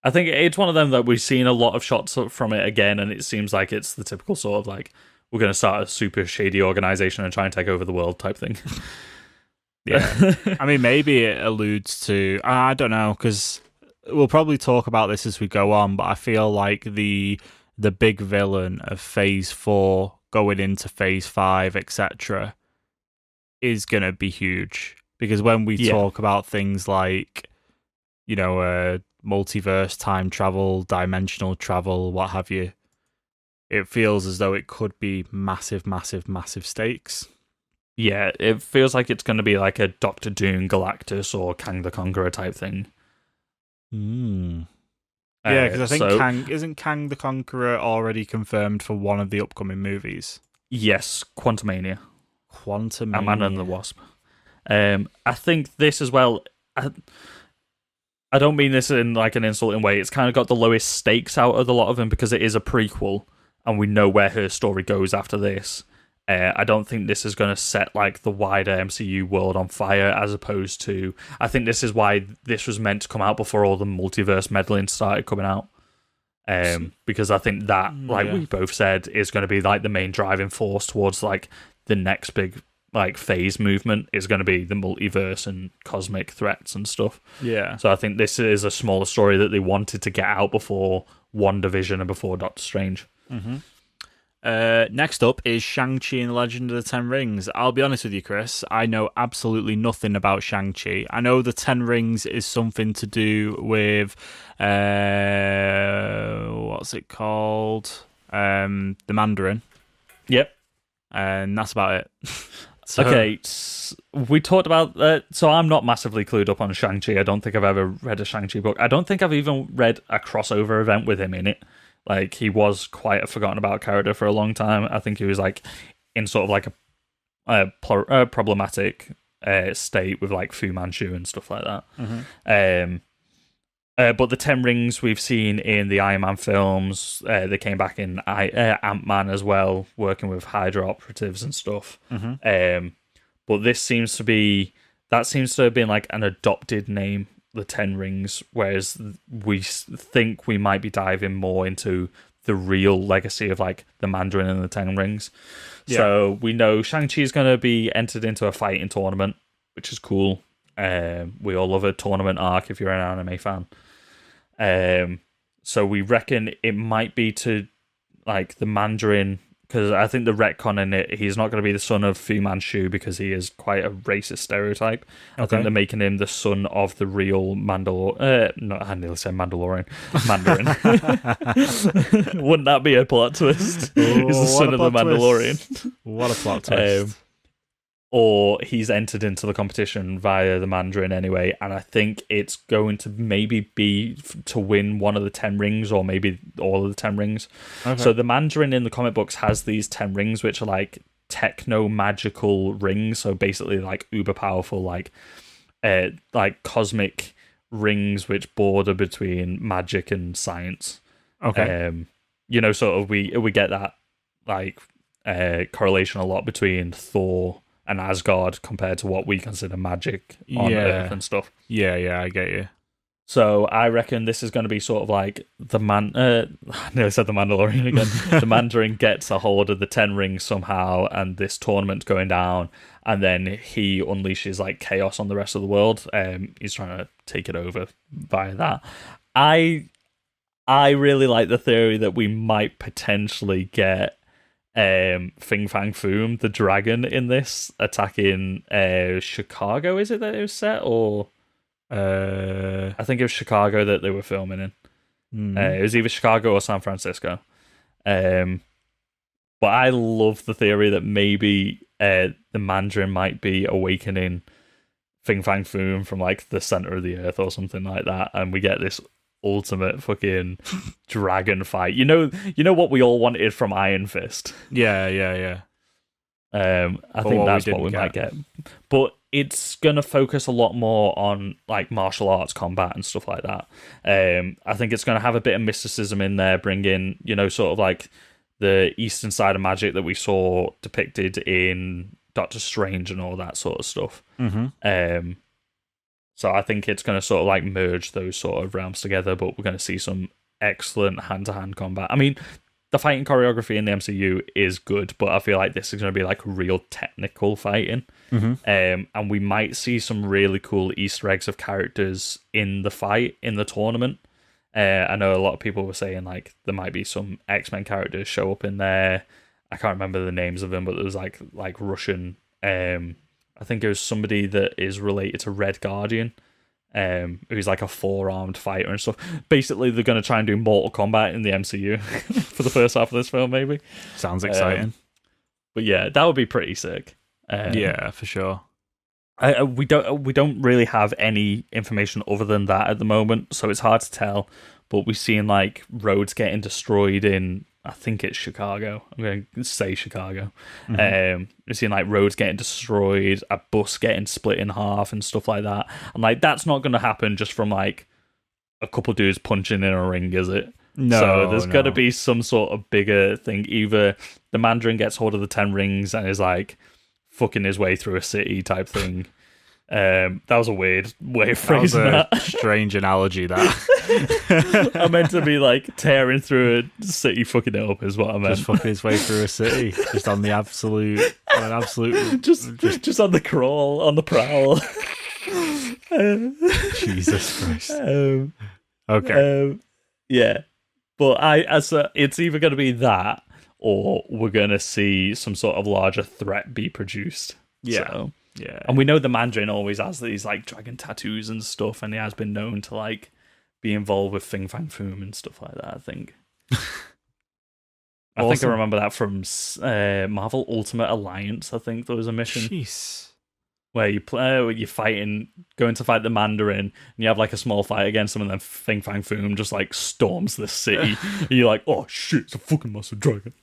I think it's one of them that we've seen a lot of shots from it again, and it seems like it's the typical sort of, like, we're going to start a super shady organization and try and take over the world type thing. Yeah. I mean, maybe it alludes to... I don't know, because we'll probably talk about this as we go on, but I feel like the big villain of Phase 4 going into Phase 5, etc., is going to be huge. Because when we talk about things like, you know, multiverse, time travel, dimensional travel, what have you, it feels as though it could be massive, massive, massive stakes. Yeah, it feels like it's going to be like a Doctor Doom, Galactus, or Kang the Conqueror type thing. Yeah, because I think isn't Kang the Conqueror already confirmed for one of the upcoming movies? Yes, Quantumania. Ant-Man and the Wasp. I think this as well... I don't mean this in like an insulting way. It's kind of got the lowest stakes out of a lot of them because it is a prequel, and we know where her story goes after this. I don't think this is going to set like the wider MCU world on fire, as opposed to... I think this is why this was meant to come out before all the multiverse meddling started coming out. Because I think that, like we both said, is going to be like the main driving force towards like the next big like phase movement is going to be the multiverse and cosmic threats and stuff. Yeah. So I think this is a smaller story that they wanted to get out before WandaVision and before Doctor Strange. Next up is Shang-Chi and the Legend of the Ten Rings. I'll be honest with you, Chris, I know absolutely nothing about Shang-Chi. I know the Ten Rings is something to do with what's it called? The Mandarin. Yep. And that's about it. Okay, we talked about that. So I'm not massively clued up on Shang-Chi. I don't think I've ever read a Shang-Chi book. I don't think I've even read a crossover event with him in it. Like, he was quite a forgotten about character for a long time. I think he was like in sort of like a problematic state with like Fu Manchu and stuff like that. But the Ten Rings we've seen in the Iron Man films. They came back in Ant-Man as well, working with Hydra operatives and stuff. But this seems to have been like an adopted name, the Ten Rings, whereas we think we might be diving more into the real legacy of like the Mandarin and the Ten Rings. Yeah. So we know Shang-Chi is going to be entered into a fighting tournament, which is cool. We all love a tournament arc if you're an anime fan. So we reckon it might be to like the Mandarin, because I think the retcon in it, he's not going to be the son of Fu Manchu because he is quite a racist stereotype. Okay. I think they're making him the son of the real I nearly said Mandalorian. Mandarin. Wouldn't that be a plot twist? He's the son of the Mandalorian. What a plot twist. Or he's entered into the competition via the Mandarin anyway, and I think it's going to maybe be to win one of the 10 rings, or maybe all of the 10 rings. Okay. So the Mandarin in the comic books has these 10 rings, which are like techno-magical rings, so basically like uber powerful, like cosmic rings which border between magic and science. Okay. Sort of we get that like correlation a lot between Thor and Asgard compared to what we consider magic on Earth and stuff. Yeah, I get you. So I reckon this is going to be sort of like I nearly said the Mandalorian again. The Mandarin gets a hold of the 10 rings somehow, and this tournament's going down, and then he unleashes like chaos on the rest of the world. He's trying to take it over via that. I really like the theory that we might potentially get Fing Fang Foom, the dragon in this, attacking Chicago. Is it that it was set, or I think it was Chicago that they were filming in. It was either Chicago or San Francisco. But I love the theory that maybe the Mandarin might be awakening Fing Fang Foom from like the center of the earth or something like that, and we get this ultimate fucking dragon fight. You know what we all wanted from Iron Fist. Yeah. I think that's what we might get. But it's gonna focus a lot more on like martial arts combat and stuff like that. I think it's gonna have a bit of mysticism in there, bring in, sort of like the eastern side of magic that we saw depicted in Doctor Strange and all that sort of stuff. Mm-hmm. So I think it's going to sort of like merge those sort of realms together, but we're going to see some excellent hand-to-hand combat. I mean, the fighting choreography in the MCU is good, but I feel like this is going to be like real technical fighting. Mm-hmm. And we might see some really cool Easter eggs of characters in the fight, in the tournament. I know a lot of people were saying like there might be some X-Men characters show up in there. I can't remember the names of them, but there was like Russian. I think it was somebody that is related to Red Guardian, who's like a 4-armed fighter and stuff. Basically, they're going to try and do Mortal Kombat in the MCU for the first half of this film, maybe. Sounds exciting. But yeah, that would be pretty sick. Yeah, for sure. We don't really have any information other than that at the moment, so it's hard to tell. But we've seen like roads getting destroyed in, I think it's Chicago. I'm going to say Chicago. Mm-hmm. We've seen like roads getting destroyed, a bus getting split in half, and stuff like that. And like that's not going to happen just from like a couple dudes punching in a ring, is it? No. So there's got to be some sort of bigger thing. Either the Mandarin gets hold of the 10 rings and is like fucking his way through a city type thing. That was a weird way of phrasing that. Was a strange analogy, that. I meant to be like tearing through a city, fucking it up is what I meant. Just fucking his way through a city, just on an absolute, just on the crawl, on the prowl. Jesus Christ. Okay. Yeah, but it's either going to be that, or we're going to see some sort of larger threat be produced. Yeah. So. Yeah. And we know the Mandarin always has these like dragon tattoos and stuff, and he has been known to like be involved with Fing Fang Foom and stuff like that, I think. I think I remember that from Marvel Ultimate Alliance. I think there was a mission where you're fighting, going to fight the Mandarin, and you have like a small fight against him, and then Fing Fang Foom just like storms the city. And you're like, oh shit, it's a fucking massive dragon.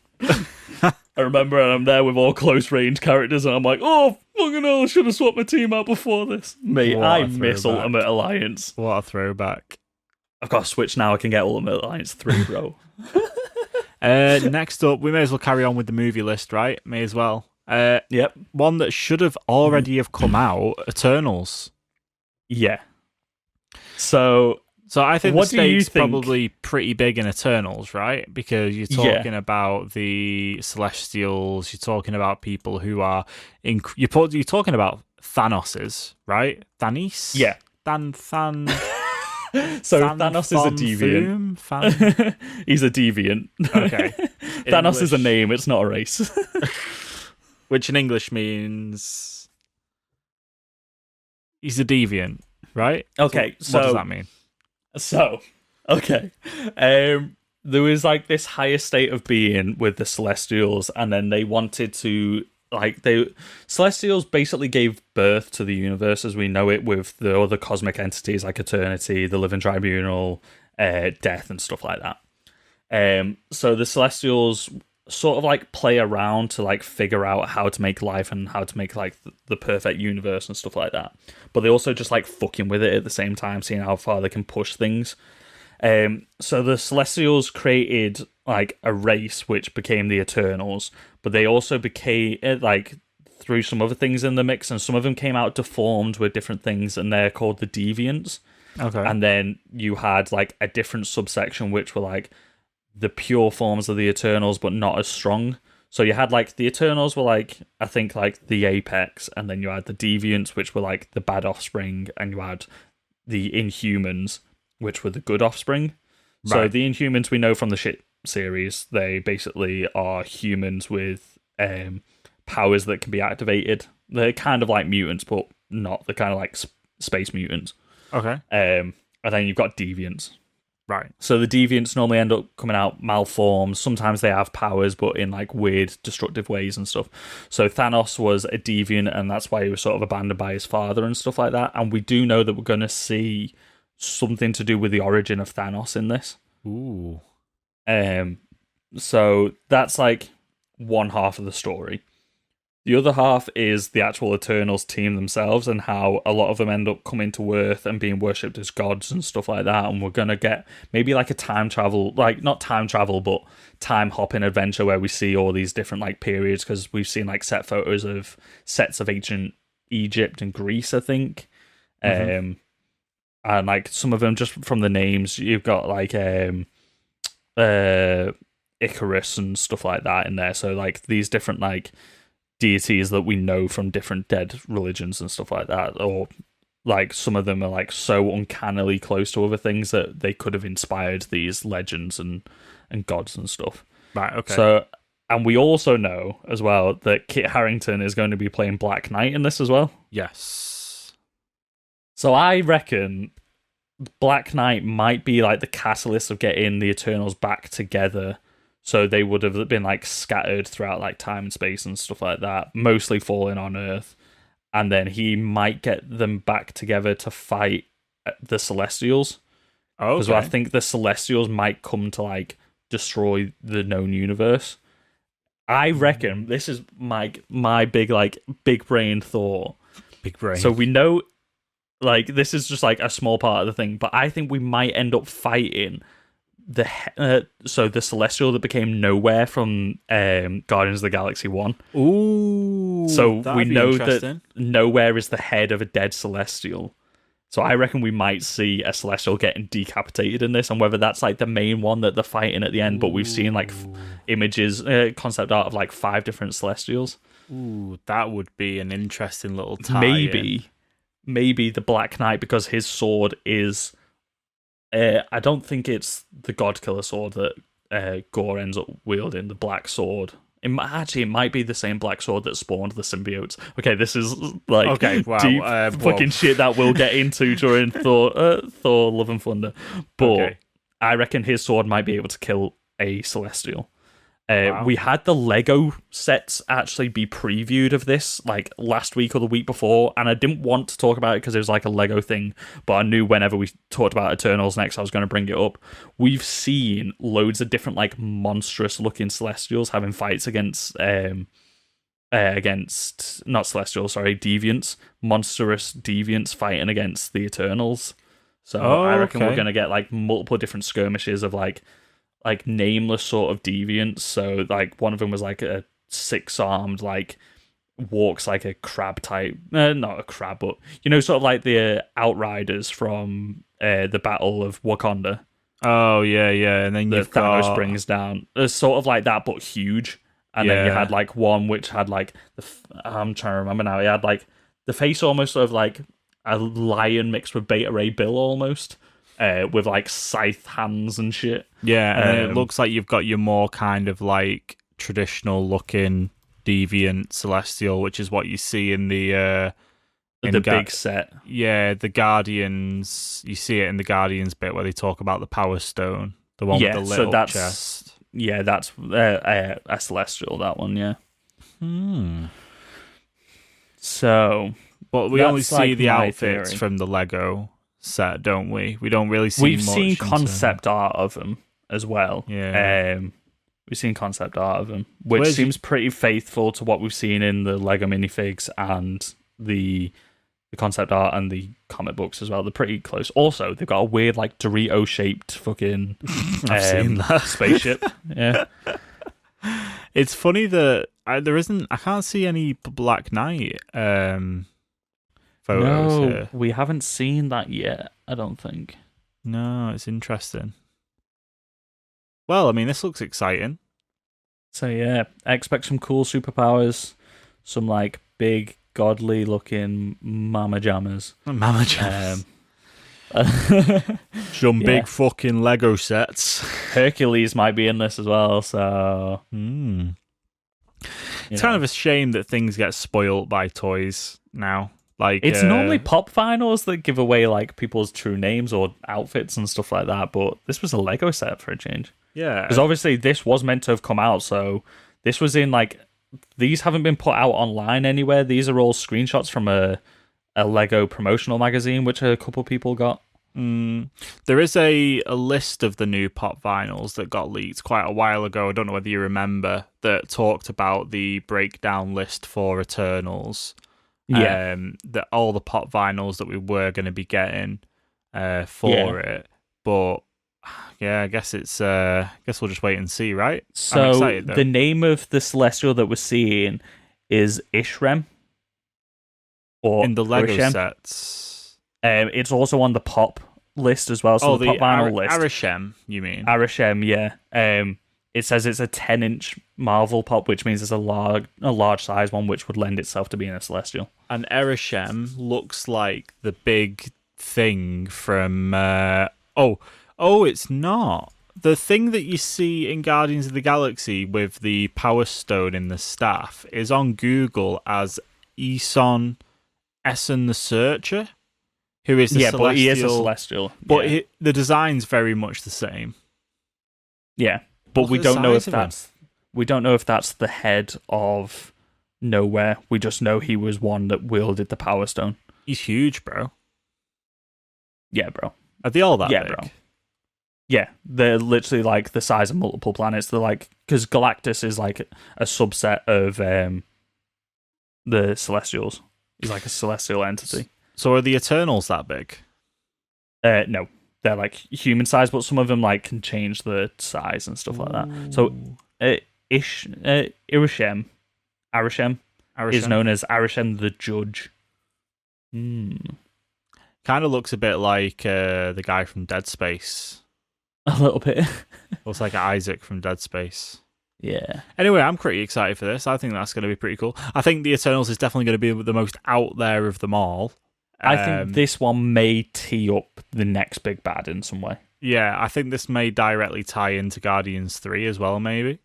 I remember, and I'm there with all close range characters, and I'm like, oh fucking hell, I should have swapped my team out before this. Mate, I miss Ultimate Alliance. What a throwback. I've got a Switch now, I can get Ultimate Alliance 3, bro. Next up, we may as well carry on with the movie list, right? May as well. Yep. One that should have already have come out, Eternals. Yeah. So I think what the stakes probably pretty big in Eternals, right? Because you're talking about the Celestials, you're talking about people who are you're talking about Thanoses, right? Thanos? Yeah. So Thanos is a deviant. He's a deviant. Okay. Thanos is a name, it's not a race. Which in English means he's a deviant, right? Okay, so what does that mean? So, okay. There was like this higher state of being with the Celestials, and then they wanted to Celestials basically gave birth to the universe as we know it, with the other cosmic entities like Eternity, the Living Tribunal, Death, and stuff like that. So the Celestials sort of like play around to like figure out how to make life and how to make like the perfect universe and stuff like that. But they also just like fucking with it at the same time, seeing how far they can push things. So the Celestials created like a race which became the Eternals, but they also became like threw some other things in the mix, and some of them came out deformed with different things, and they're called the Deviants. Okay. And then you had like a different subsection which were like the pure forms of the Eternals, but not as strong. So you had like the Eternals were like, I think like the apex, and then you had the Deviants, which were like the bad offspring, and you had the Inhumans, which were the good offspring. Right. So the Inhumans we know from the series. They basically are humans with powers that can be activated. They're kind of like mutants, but not. They're kind of like space mutants. Okay. And then you've got deviants. Right. So the deviants normally end up coming out malformed. Sometimes they have powers, but in like weird, destructive ways and stuff. So Thanos was a deviant, and that's why he was sort of abandoned by his father and stuff like that. And we do know that we're going to see something to do with the origin of Thanos in this. Ooh. So that's like one half of the story. The other half is the actual Eternals team themselves and how a lot of them end up coming to Earth and being worshipped as gods and stuff like that. And we're going to get maybe like a time travel, like not time travel, but time hopping adventure where we see all these different like periods, because we've seen like set photos of sets of ancient Egypt and Greece, I think. And like some of them, just from the names, you've got like Icarus and stuff like that in there. So like these different like deities that we know from different dead religions and stuff like that, or like some of them are like so uncannily close to other things that they could have inspired these legends and gods and stuff. Right. Okay. So, and we also know as well that Kit Harington is going to be playing Black Knight in this as well. Yes. So I reckon Black Knight might be like the catalyst of getting the Eternals back together. So they would have been like scattered throughout like time and space and stuff like that, mostly falling on Earth. And then he might get them back together to fight the Celestials. Oh, because I think the Celestials might come to like destroy the known universe. I reckon this is my big brain thought. Big brain. So we know, like, this is just like a small part of the thing, but I think we might end up fighting the Celestial that became Nowhere from Guardians of the Galaxy 1. Ooh. So we know that interesting. Nowhere is the head of a dead Celestial. So I reckon we might see a Celestial getting decapitated in this, and whether that's like the main one that they're fighting at the end, but we've seen like images, concept art of like 5 different Celestials. Ooh, that would be an interesting little tie. Maybe the Black Knight, because his sword is... I don't think it's the God Killer sword that Gore ends up wielding, the black sword. It might be the same black sword that spawned the symbiotes. Okay, this is like deep fucking shit that we'll get into during Thor Love and Thunder. But I reckon his sword might be able to kill a Celestial. We had the Lego sets actually be previewed of this like last week or the week before, and I didn't want to talk about it because it was like a Lego thing, but I knew whenever we talked about Eternals next I was going to bring it up. We've seen loads of different like monstrous looking Celestials having fights against not Celestials, sorry, Deviants, monstrous Deviants fighting against the Eternals. So I reckon we're going to get like multiple different skirmishes of like nameless sort of deviants. So like one of them was like a 6-armed, like walks like a crab type, not a crab, but you know, sort of like the Outriders from the Battle of Wakanda. Oh yeah, and then you've Thanos brings down. Sort of like that, but huge. And then you had like one which had like I'm trying to remember now. He had like the face almost of like a lion mixed with Beta Ray Bill almost. With like scythe hands and shit. Yeah, and then it looks like you've got your more kind of like traditional looking deviant Celestial, which is what you see in the big set. Yeah, the Guardians. You see it in the Guardians bit where they talk about the Power Stone, the one with the little chest. Yeah, that's a Celestial. That one, yeah. So, but we only see like the outfits theory from the Lego set, don't we? We don't really see We've much seen concept art of them as well. Yeah. We've seen concept art of them, which seems pretty faithful to what we've seen in the Lego minifigs and the concept art and the comic books as well. They're pretty close. Also, they've got a weird like Dorito-shaped fucking I've seen that spaceship. Yeah. It's funny that I can't see any Black Knight photos here. We haven't seen that yet, I don't think. No, it's interesting. Well, I mean, this looks exciting. So yeah, I expect some cool superpowers, some like big godly looking mama jammers. Mama jammers. Some big fucking Lego sets. Hercules might be in this as well, so... It's kind of a shame that things get spoiled by toys now. Like it's normally pop vinyls that give away like people's true names or outfits and stuff like that, but this was a Lego set for a change. Yeah. Because obviously this was meant to have come out, so this was in like... These haven't been put out online anywhere. These are all screenshots from a Lego promotional magazine, which a couple people got. There is a list of the new pop vinyls that got leaked quite a while ago. I don't know whether you remember, that talked about the breakdown list for Eternals. Yeah. That all the pop vinyls that we were going to be getting for it. But yeah, I guess we'll just wait and see, right? So excited, the name of the Celestial that we're seeing is Ishrem. Or in the Lego Arishem. sets. It's also on the pop list as well. So the pop vinyl list. Arishem, you mean? Arishem, yeah. It says it's a 10-inch Marvel pop, which means it's a large size one, which would lend itself to being a Celestial. And Arishem looks like the big thing from... it's not. The thing that you see in Guardians of the Galaxy with the Power Stone in the staff is on Google as Eson Essen the Searcher. Who is the Celestial? But he is a Celestial. But the design's very much the same. Yeah, but we don't know if that's the head of Nowhere. We just know he was one that wielded the Power Stone. He's huge, bro. Yeah, bro. Are they all that big? Bro. Yeah, they're literally like the size of multiple planets. They're like, because Galactus is like a subset of the Celestials. He's like a celestial entity. So are the Eternals that big? No, they're like human size, but some of them like can change the size and stuff like that. So Arishem is known as Arishem the Judge. Kind of looks a bit like the guy from Dead Space. A little bit. Looks like Isaac from Dead Space. Yeah. Anyway, I'm pretty excited for this. I think that's going to be pretty cool. I think the Eternals is definitely going to be the most out there of them all. I think this one may tee up the next big bad in some way. Yeah, I think this may directly tie into Guardians 3 as well, maybe.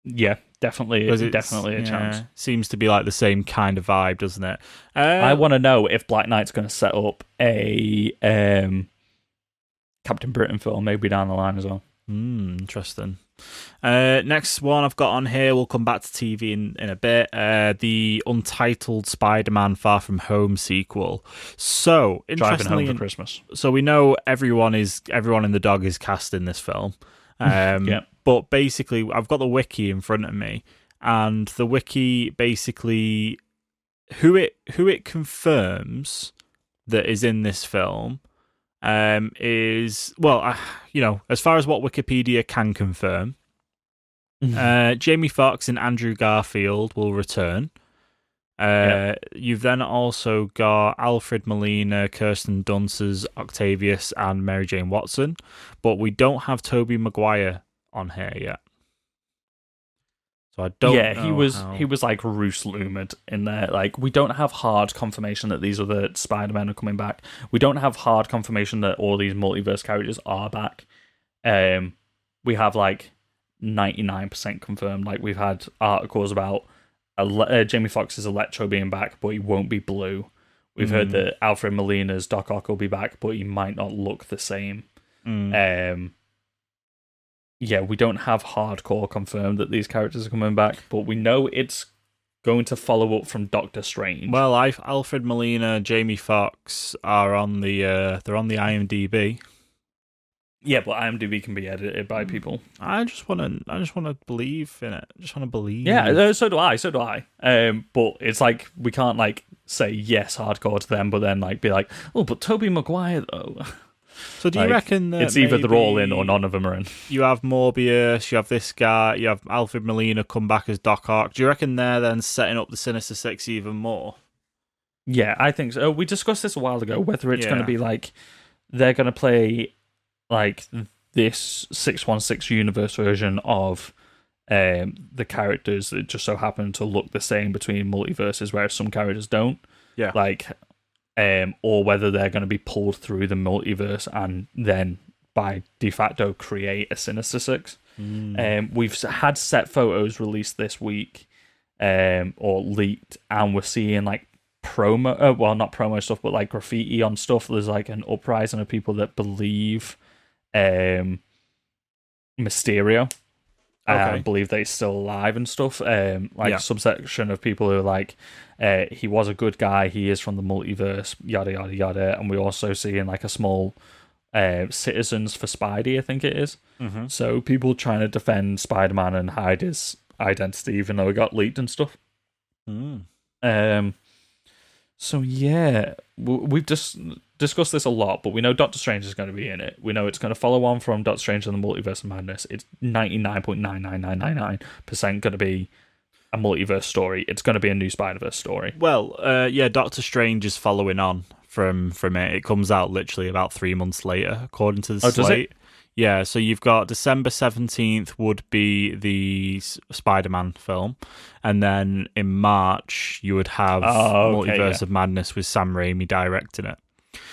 Yeah, definitely a chance. Seems to be like the same kind of vibe, doesn't it? I want to know if Black Knight's going to set up a Captain Britain film maybe down the line as well. Interesting. Next one I've got on here, we'll come back to TV in a bit. The untitled Spider-Man Far From Home sequel. So, Driving Home for Christmas. So we know everyone in the dog is cast in this film. But basically, I've got the wiki in front of me, and the wiki basically who it confirms that is in this film is, well, as far as what Wikipedia can confirm, Jamie Foxx and Andrew Garfield will return. You've then also got Alfred Molina, Kirsten Dunst as Octavius, and Mary Jane Watson, but we don't have Tobey Maguire on here yet. So I don't. Yeah, he was like Roose Lumed in there. Like, we don't have hard confirmation that these other Spider-Men are coming back. We don't have hard confirmation that all these multiverse characters are back. We have like 99% confirmed. Like, we've had articles about Jamie Foxx's Electro being back, but he won't be blue. We've heard that Alfred Molina's Doc Ock will be back, but he might not look the same. Yeah, we don't have hardcore confirmed that these characters are coming back, but we know it's going to follow up from Doctor Strange. Well, Alfred Molina, Jamie Foxx are on the they're on the IMDb. Yeah, but IMDb can be edited by people. I just want to believe in it. I just want to believe. Yeah, so do I. But it's like we can't like say yes hardcore to them, but then like be like, oh, but Tobey Maguire though. So do you reckon that it's either they're all in or none of them are in? You have Morbius, you have this guy, you have Alfred Molina come back as Doc Ock. Do you reckon they're then setting up the Sinister Six even more? Yeah, I think so. We discussed this a while ago, whether it's going to be like they're going to play like this 616 universe version of the characters that just so happen to look the same between multiverses, whereas some characters don't. Yeah. Like, or whether they're going to be pulled through the multiverse and then by de facto create a Sinister Six. We've had set photos released this week, or leaked, and we're seeing like promo, well, not promo stuff, but like graffiti on stuff. There's like an uprising of people that believe Mysterio. I believe that he's still alive and stuff. A subsection of people who are like, he was a good guy, he is from the multiverse, yada yada yada. And we also see in like a small Citizens for Spidey, I think it is. Mm-hmm. So people trying to defend Spider-Man and hide his identity, even though it got leaked and stuff. So yeah, we've just discussed this a lot, but we know Doctor Strange is going to be in it. We know it's going to follow on from Doctor Strange and the Multiverse of Madness. It's 99.99999% going to be a multiverse story. It's going to be a new Spider-Verse story. Well, yeah, Doctor Strange is following on from it. It comes out literally about 3 months later, according to the slate. Yeah, so you've got December 17th would be the Spider-Man film, and then in March you would have Multiverse of Madness with Sam Raimi directing it.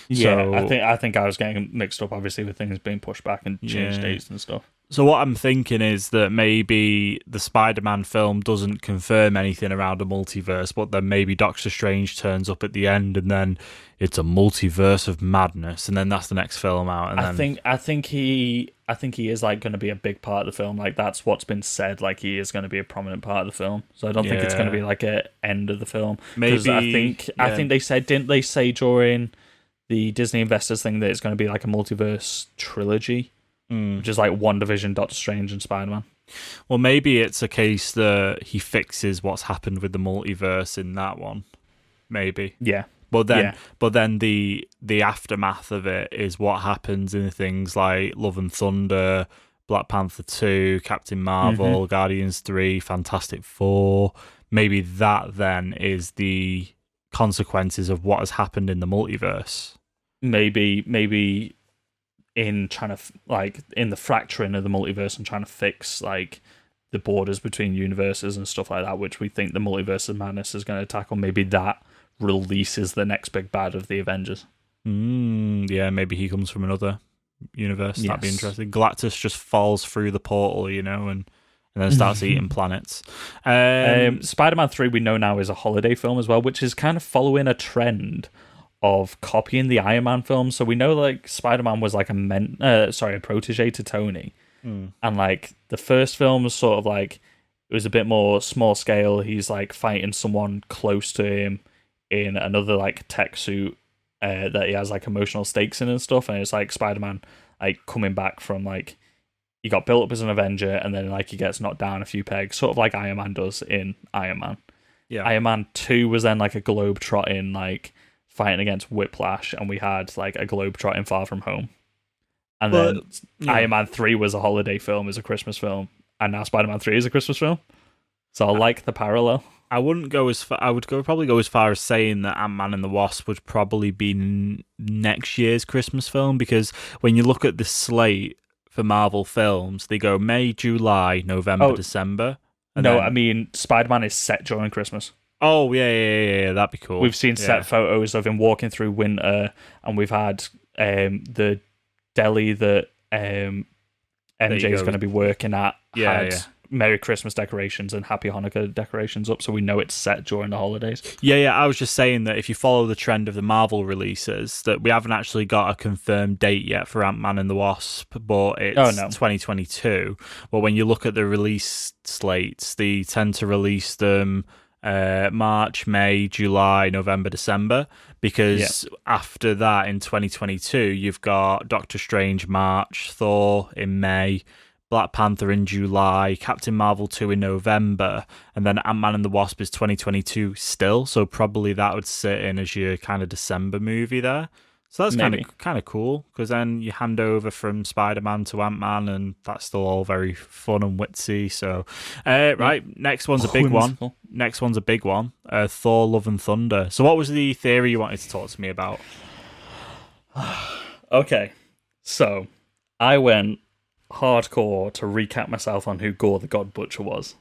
Yeah, so, I think I was getting mixed up, obviously, with things being pushed back and changed dates and stuff. So what I'm thinking is that maybe the Spider-Man film doesn't confirm anything around a multiverse, but then maybe Doctor Strange turns up at the end, and then it's a multiverse of madness, and then that's the next film out. And I think he is like going to be a big part of the film. Like that's what's been said. Like he is going to be a prominent part of the film. So I don't think it's going to be like a end of the film. Maybe I think they said, didn't they say during the Disney Investors thing that it's going to be like a multiverse trilogy, which is like WandaVision, Doctor Strange, and Spider-Man. Well, maybe it's a case that he fixes what's happened with the multiverse in that one. Maybe. Yeah. But then the aftermath of it is what happens in things like Love and Thunder, Black Panther 2, Captain Marvel, Guardians 3, Fantastic Four. Maybe that then is the consequences of what has happened in the multiverse. Maybe in trying to in the fracturing of the multiverse and trying to fix like the borders between universes and stuff like that, which we think the Multiverse of Madness is going to tackle. Maybe that releases the next big bad of the Avengers. Yeah, maybe he comes from another universe. Yes. That'd be interesting. Galactus just falls through the portal, and then starts eating planets. Spider-Man 3 we know now is a holiday film as well, which is kind of following a trend of copying the Iron Man films. So we know like Spider-Man was like a protege to Tony. And like the first film was sort of like, it was a bit more small scale. He's like fighting someone close to him in another like tech suit that he has like emotional stakes in and stuff. And it's like Spider-Man like coming back from like, he got built up as an Avenger and then like he gets knocked down a few pegs, sort of like Iron Man does in Iron Man. Yeah. Iron Man 2 was then like a globe-trotting like fighting against Whiplash, and we had like a globe-trotting Far From Home. And then Iron Man 3 was a holiday film, is a Christmas film, and now Spider-Man 3 is a Christmas film. So I like the parallel. I wouldn't go as far. I would probably go as far as saying that Ant-Man and the Wasp would probably be next year's Christmas film, because when you look at the slate for Marvel films, they go May, July, November, December. I mean Spider-Man is set during Christmas. Oh yeah, that'd be cool. We've seen set photos of him walking through winter, and we've had the deli that MJ is going to be working at had Merry Christmas decorations and Happy Hanukkah decorations up, so we know it's set during the holidays. Yeah, I was just saying that if you follow the trend of the Marvel releases, that we haven't actually got a confirmed date yet for Ant-Man and the Wasp, but it's 2022. But when you look at the release slates, they tend to release them March, May, July, November, December, because after that in 2022 you've got Doctor Strange March, Thor in May, Black Panther in July, Captain Marvel 2 in November, and then Ant-Man and the Wasp is 2022 still, so probably that would sit in as your kind of December movie there. So that's kind of cool, because then you hand over from Spider-Man to Ant-Man, and that's still all very fun and witsy. So, next one's a big one. Next one's a big one. Thor: Love and Thunder. So, what was the theory you wanted to talk to me about? Okay, so I went hardcore to recap myself on who Gore the God Butcher was,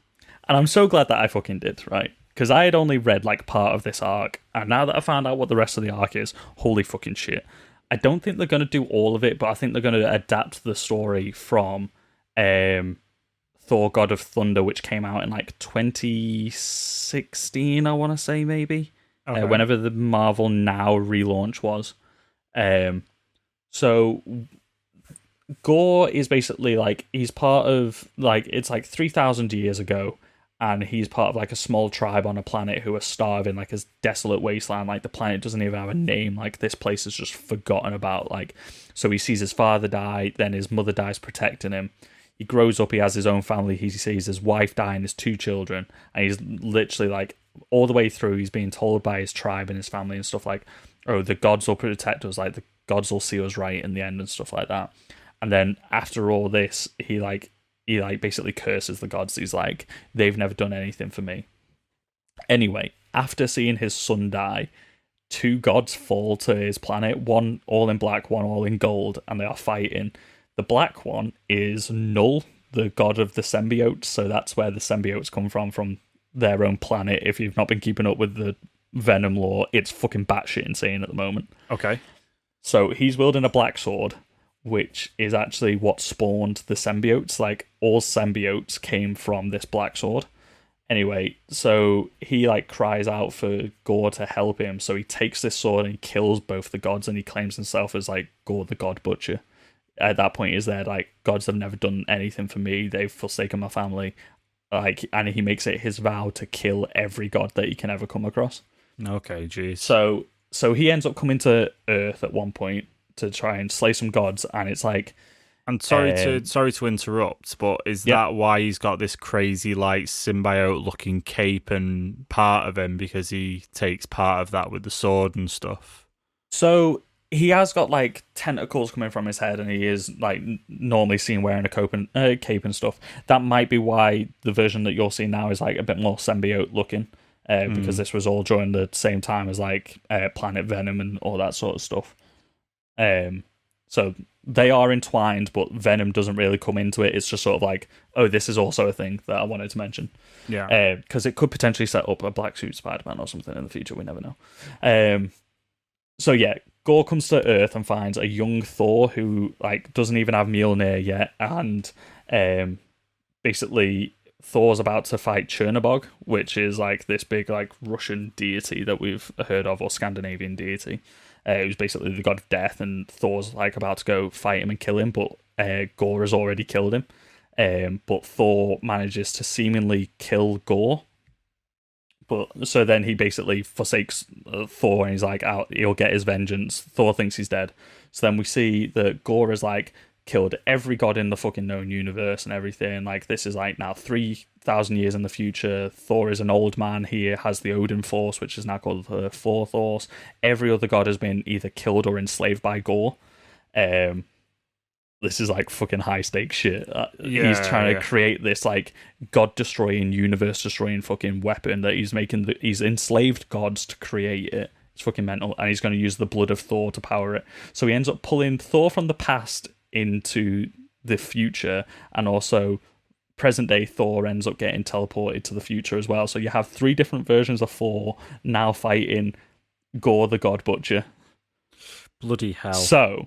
and I'm so glad that I fucking did. Right, because I had only read like part of this arc, and now that I found out what the rest of the arc is, holy fucking shit. I don't think they're going to do all of it, but I think they're going to adapt the story from Thor God of Thunder, which came out in like 2016, I want to say, maybe. Okay. Whenever the Marvel Now relaunch was. So Gore is basically like, he's part of, like, it's like 3,000 years ago, and he's part of like a small tribe on a planet who are starving, like a desolate wasteland. Like the planet doesn't even have a name. Like this place is just forgotten about. Like, so he sees his father die, then his mother dies protecting him. He grows up, he has his own family, he sees his wife die and his 2 children, and he's literally like, all the way through, he's being told by his tribe and his family and stuff like, oh, the gods will protect us, like the gods will see us right in the end and stuff like that. And then after all this, he basically curses the gods. He's like, they've never done anything for me. Anyway, after seeing his son die, 2 gods fall to his planet, one all in black, one all in gold, and they are fighting. The black one is Null, the god of the symbiotes, so that's where the symbiotes come from their own planet. If you've not been keeping up with the Venom lore, it's fucking batshit insane at the moment. Okay. So he's wielding a black sword, which is actually what spawned the symbiotes. Like, all symbiotes came from this black sword. Anyway, so he like cries out for Gore to help him, so he takes this sword and he kills both the gods, and he claims himself as like Gore the God Butcher. At that point, is there like, gods have never done anything for me, they've forsaken my family, like, and he makes it his vow to kill every god that he can ever come across. Okay, jeez. So he ends up coming to Earth at one point to try and slay some gods, and it's like, And sorry to interrupt, but is that why he's got this crazy like symbiote looking cape and part of him, because he takes part of that with the sword and stuff? So he has got like tentacles coming from his head, and he is like normally seen wearing a cape and stuff. That might be why the version that you're seeing now is like a bit more symbiote looking, because this was all during the same time as like Planet Venom and all that sort of stuff. So they are entwined, but Venom doesn't really come into it. It's just sort of like, oh, this is also a thing that I wanted to mention. Yeah. Because it could potentially set up a black suit Spider-Man or something in the future. We never know. So yeah, Gore comes to Earth and finds a young Thor who like doesn't even have Mjolnir yet, and basically Thor's about to fight Chernobog, which is like this big like Russian deity that we've heard of, or Scandinavian deity. Who's basically the god of death, and Thor's like about to go fight him and kill him, but Gore has already killed him. But Thor manages to seemingly kill Gore. But so then he basically forsakes Thor, and he's like, he'll get his vengeance. Thor thinks he's dead. So then we see that Gore has like killed every god in the fucking known universe and everything. Like, this is like now 3,000 years in the future. Thor is an old man. He has the Odin Force, which is now called the Fourth Force. Every other god has been either killed or enslaved by Gore. This is like fucking high stakes shit. He's trying to create this like god destroying, universe destroying fucking weapon that he's making. He's enslaved gods to create it. It's fucking mental, and he's going to use the blood of Thor to power it. So he ends up pulling Thor from the past into the future, and also present day Thor ends up getting teleported to the future as well. So you have 3 different versions of Thor now fighting Gore the God Butcher. Bloody hell. So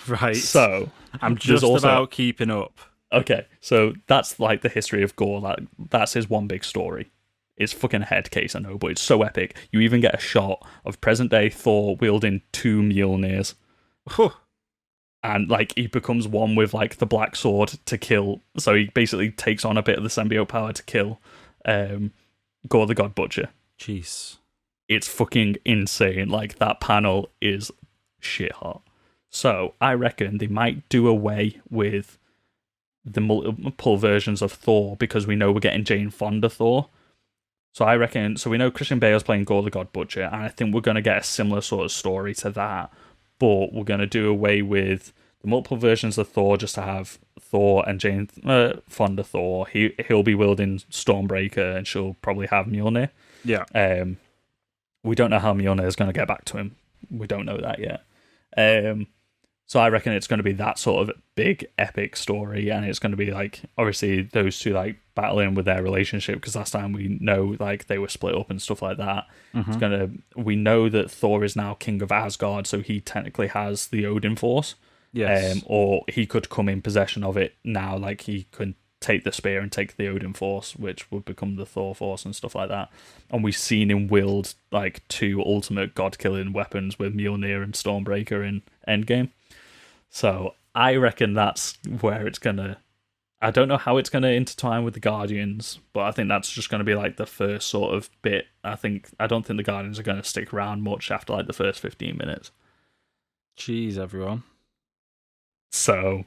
right. So I'm just about keeping up. Okay, so that's like the history of Gore. That's his one big story. It's fucking head case, I know, but it's so epic. You even get a shot of present day Thor wielding 2 Mjolnirs. And like he becomes one with like the black sword to kill. So he basically takes on a bit of the symbiote power to kill Gore the God Butcher. Jeez. It's fucking insane. Like, that panel is shit hot. So I reckon they might do away with the multiple versions of Thor, because we know we're getting Jane Fonda Thor. So I reckon, so we know Christian Bale's playing Gore the God Butcher, and I think we're going to get a similar sort of story to that, but we're going to do away with the multiple versions of Thor just to have Thor and Jane Fonda Thor. He'll be wielding Stormbreaker, and she'll probably have Mjolnir. Yeah. We don't know how Mjolnir is going to get back to him. We don't know that yet. So I reckon it's going to be that sort of big epic story, and it's going to be like obviously those two like battling with their relationship, because last time we know like they were split up and stuff like that. We know that Thor is now king of Asgard, so he technically has the Odin Force. Yes. Or he could come in possession of it now, like he could take the spear and take the Odin Force, which would become the Thor Force and stuff like that. And we've seen him wield like two ultimate god-killing weapons with Mjolnir and Stormbreaker in Endgame. So I reckon that's where it's gonna. I don't know how it's gonna intertwine with the Guardians, but I think that's just gonna be like the first sort of bit. I don't think the Guardians are gonna stick around much after like the first 15 minutes. Jeez, everyone. So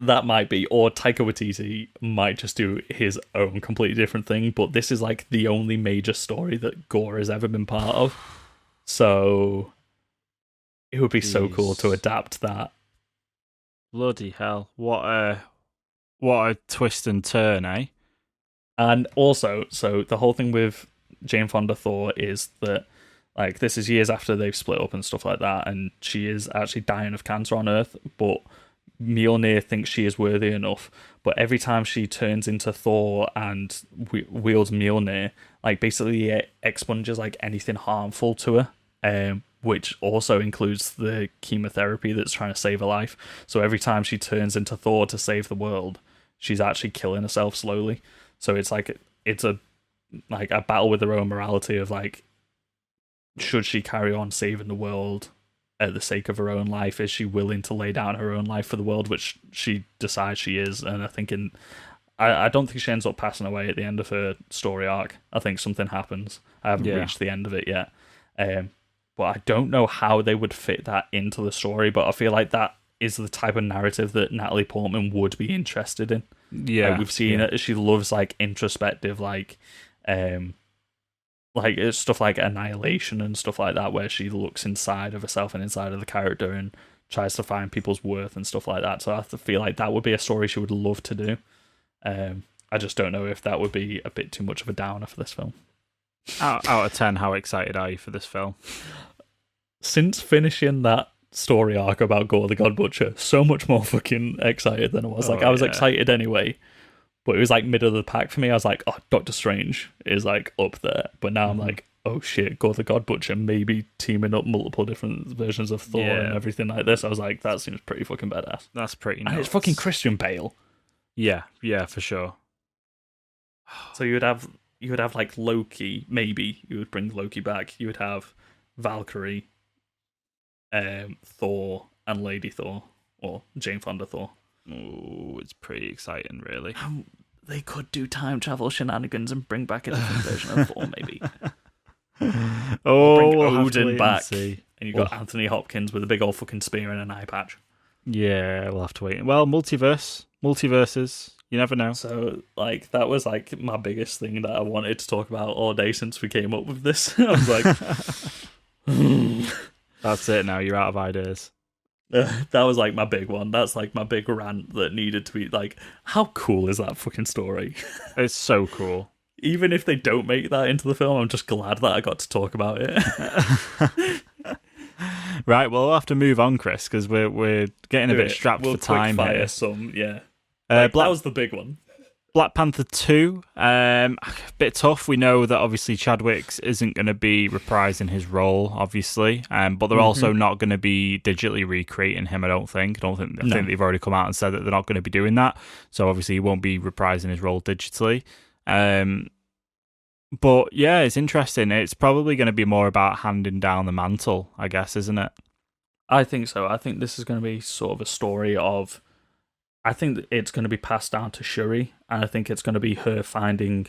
that might be, or Taika Waititi might just do his own completely different thing. But this is like the only major story that Gore has ever been part of. So it would be so cool to adapt that. Bloody hell. What a twist and turn, eh? And also, so the whole thing with Jane Fonda Thor is that like this is years after they've split up and stuff like that, and she is actually dying of cancer on Earth, but Mjolnir thinks she is worthy enough. But every time she turns into Thor and wields Mjolnir, like basically it expunges like anything harmful to her, which also includes the chemotherapy that's trying to save her life. So every time she turns into Thor to save the world, she's actually killing herself slowly. So it's like it's a battle with her own morality of like, should she carry on saving the world at the sake of her own life? Is she willing to lay down her own life for the world, which she decides she is? And I don't think she ends up passing away at the end of her story arc. I think something happens. I haven't reached the end of it yet. But I don't know how they would fit that into the story, but I feel like that is the type of narrative that Natalie Portman would be interested in. Yeah. We've seen it. She loves like introspective, like it's stuff like Annihilation and stuff like that, where she looks inside of herself and inside of the character and tries to find people's worth and stuff like that. So I feel like that would be a story she would love to do. I just don't know if that would be a bit too much of a downer for this film. Out of 10, how excited are you for this film? Since finishing that story arc about Gore the God Butcher, so much more fucking excited than I was. I was excited anyway, but it was like middle of the pack for me. I was like, oh, Doctor Strange is like up there. But now I'm like, oh shit, Gore the God Butcher, maybe teaming up multiple different versions of Thor and everything like this. I was like, that seems pretty fucking badass. That's pretty nice. And it's fucking Christian Bale. Yeah, for sure. So you would have like Loki, maybe you would bring Loki back. You would have Valkyrie, Thor, and Lady Thor, or Jane Fonda Thor. Oh, it's pretty exciting, really. They could do time travel shenanigans and bring back a different version of Thor, maybe. Bring Odin back, and you got Anthony Hopkins with a big old fucking spear and an eye patch. Yeah, we'll have to wait. Well, multiverses. You never know. So, like, that was like my biggest thing that I wanted to talk about all day since we came up with this. I was like, that's it. Now you're out of ideas. That was like my big one. That's like my big rant that needed to be like, how cool is that fucking story? It's so cool. Even if they don't make that into the film, I'm just glad that I got to talk about it. Right, well, we'll have to move on, Chris, because we're getting a bit strapped for time here. That was the big one. Black Panther 2, a bit tough. We know that obviously Chadwick isn't going to be reprising his role, obviously, but they're also not going to be digitally recreating him. I think they've already come out and said that they're not going to be doing that. So obviously he won't be reprising his role digitally. But yeah, it's interesting. It's probably going to be more about handing down the mantle, I guess, isn't it? I think so. I think this is going to be sort of a story of. I think that it's going to be passed down to Shuri, and I think it's going to be her finding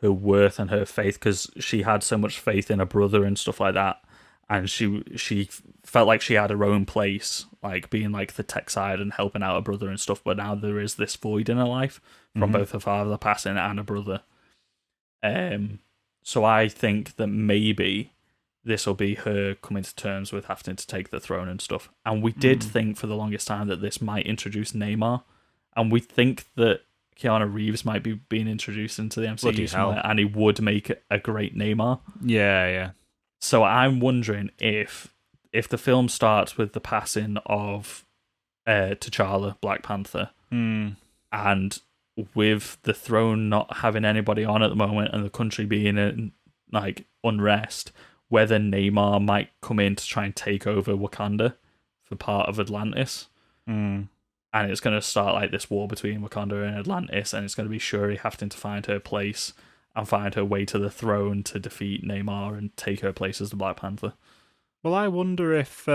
her worth and her faith, because she had so much faith in her brother and stuff like that, and she felt like she had her own place, like being like the tech side and helping out her brother and stuff. But now there is this void in her life from both her father passing and her brother. So I think that maybe this will be her coming to terms with having to take the throne and stuff. And we did think for the longest time that this might introduce Neymar. And we think that Keanu Reeves might be being introduced into the MCU somewhere, and he would make a great Neymar. Yeah. So I'm wondering if if the film starts with the passing of T'Challa, Black Panther, and with the throne not having anybody on at the moment and the country being in like unrest, whether Namor might come in to try and take over Wakanda for part of Atlantis. And it's going to start like this war between Wakanda and Atlantis, and it's going to be Shuri having to find her place and find her way to the throne to defeat Namor and take her place as the Black Panther. Well, I wonder if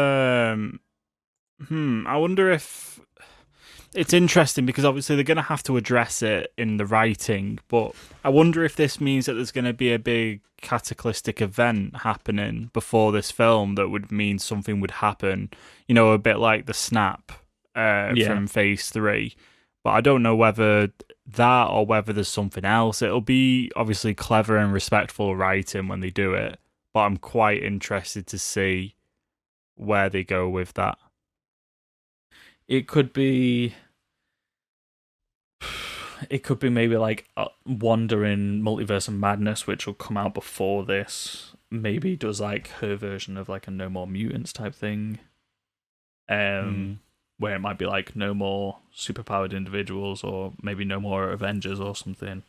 it's interesting because obviously they're going to have to address it in the writing, but I wonder if this means that there's going to be a big cataclysmic event happening before this film that would mean something would happen, a bit like the snap from Phase 3. But I don't know whether that or whether there's something else. It'll be obviously clever and respectful writing when they do it, but I'm quite interested to see where they go with that. It could be maybe like Wanda in Multiverse of Madness, which will come out before this. Maybe does like her version of like a No More Mutants type thing. Where it might be like no more superpowered individuals, or maybe no more Avengers or something,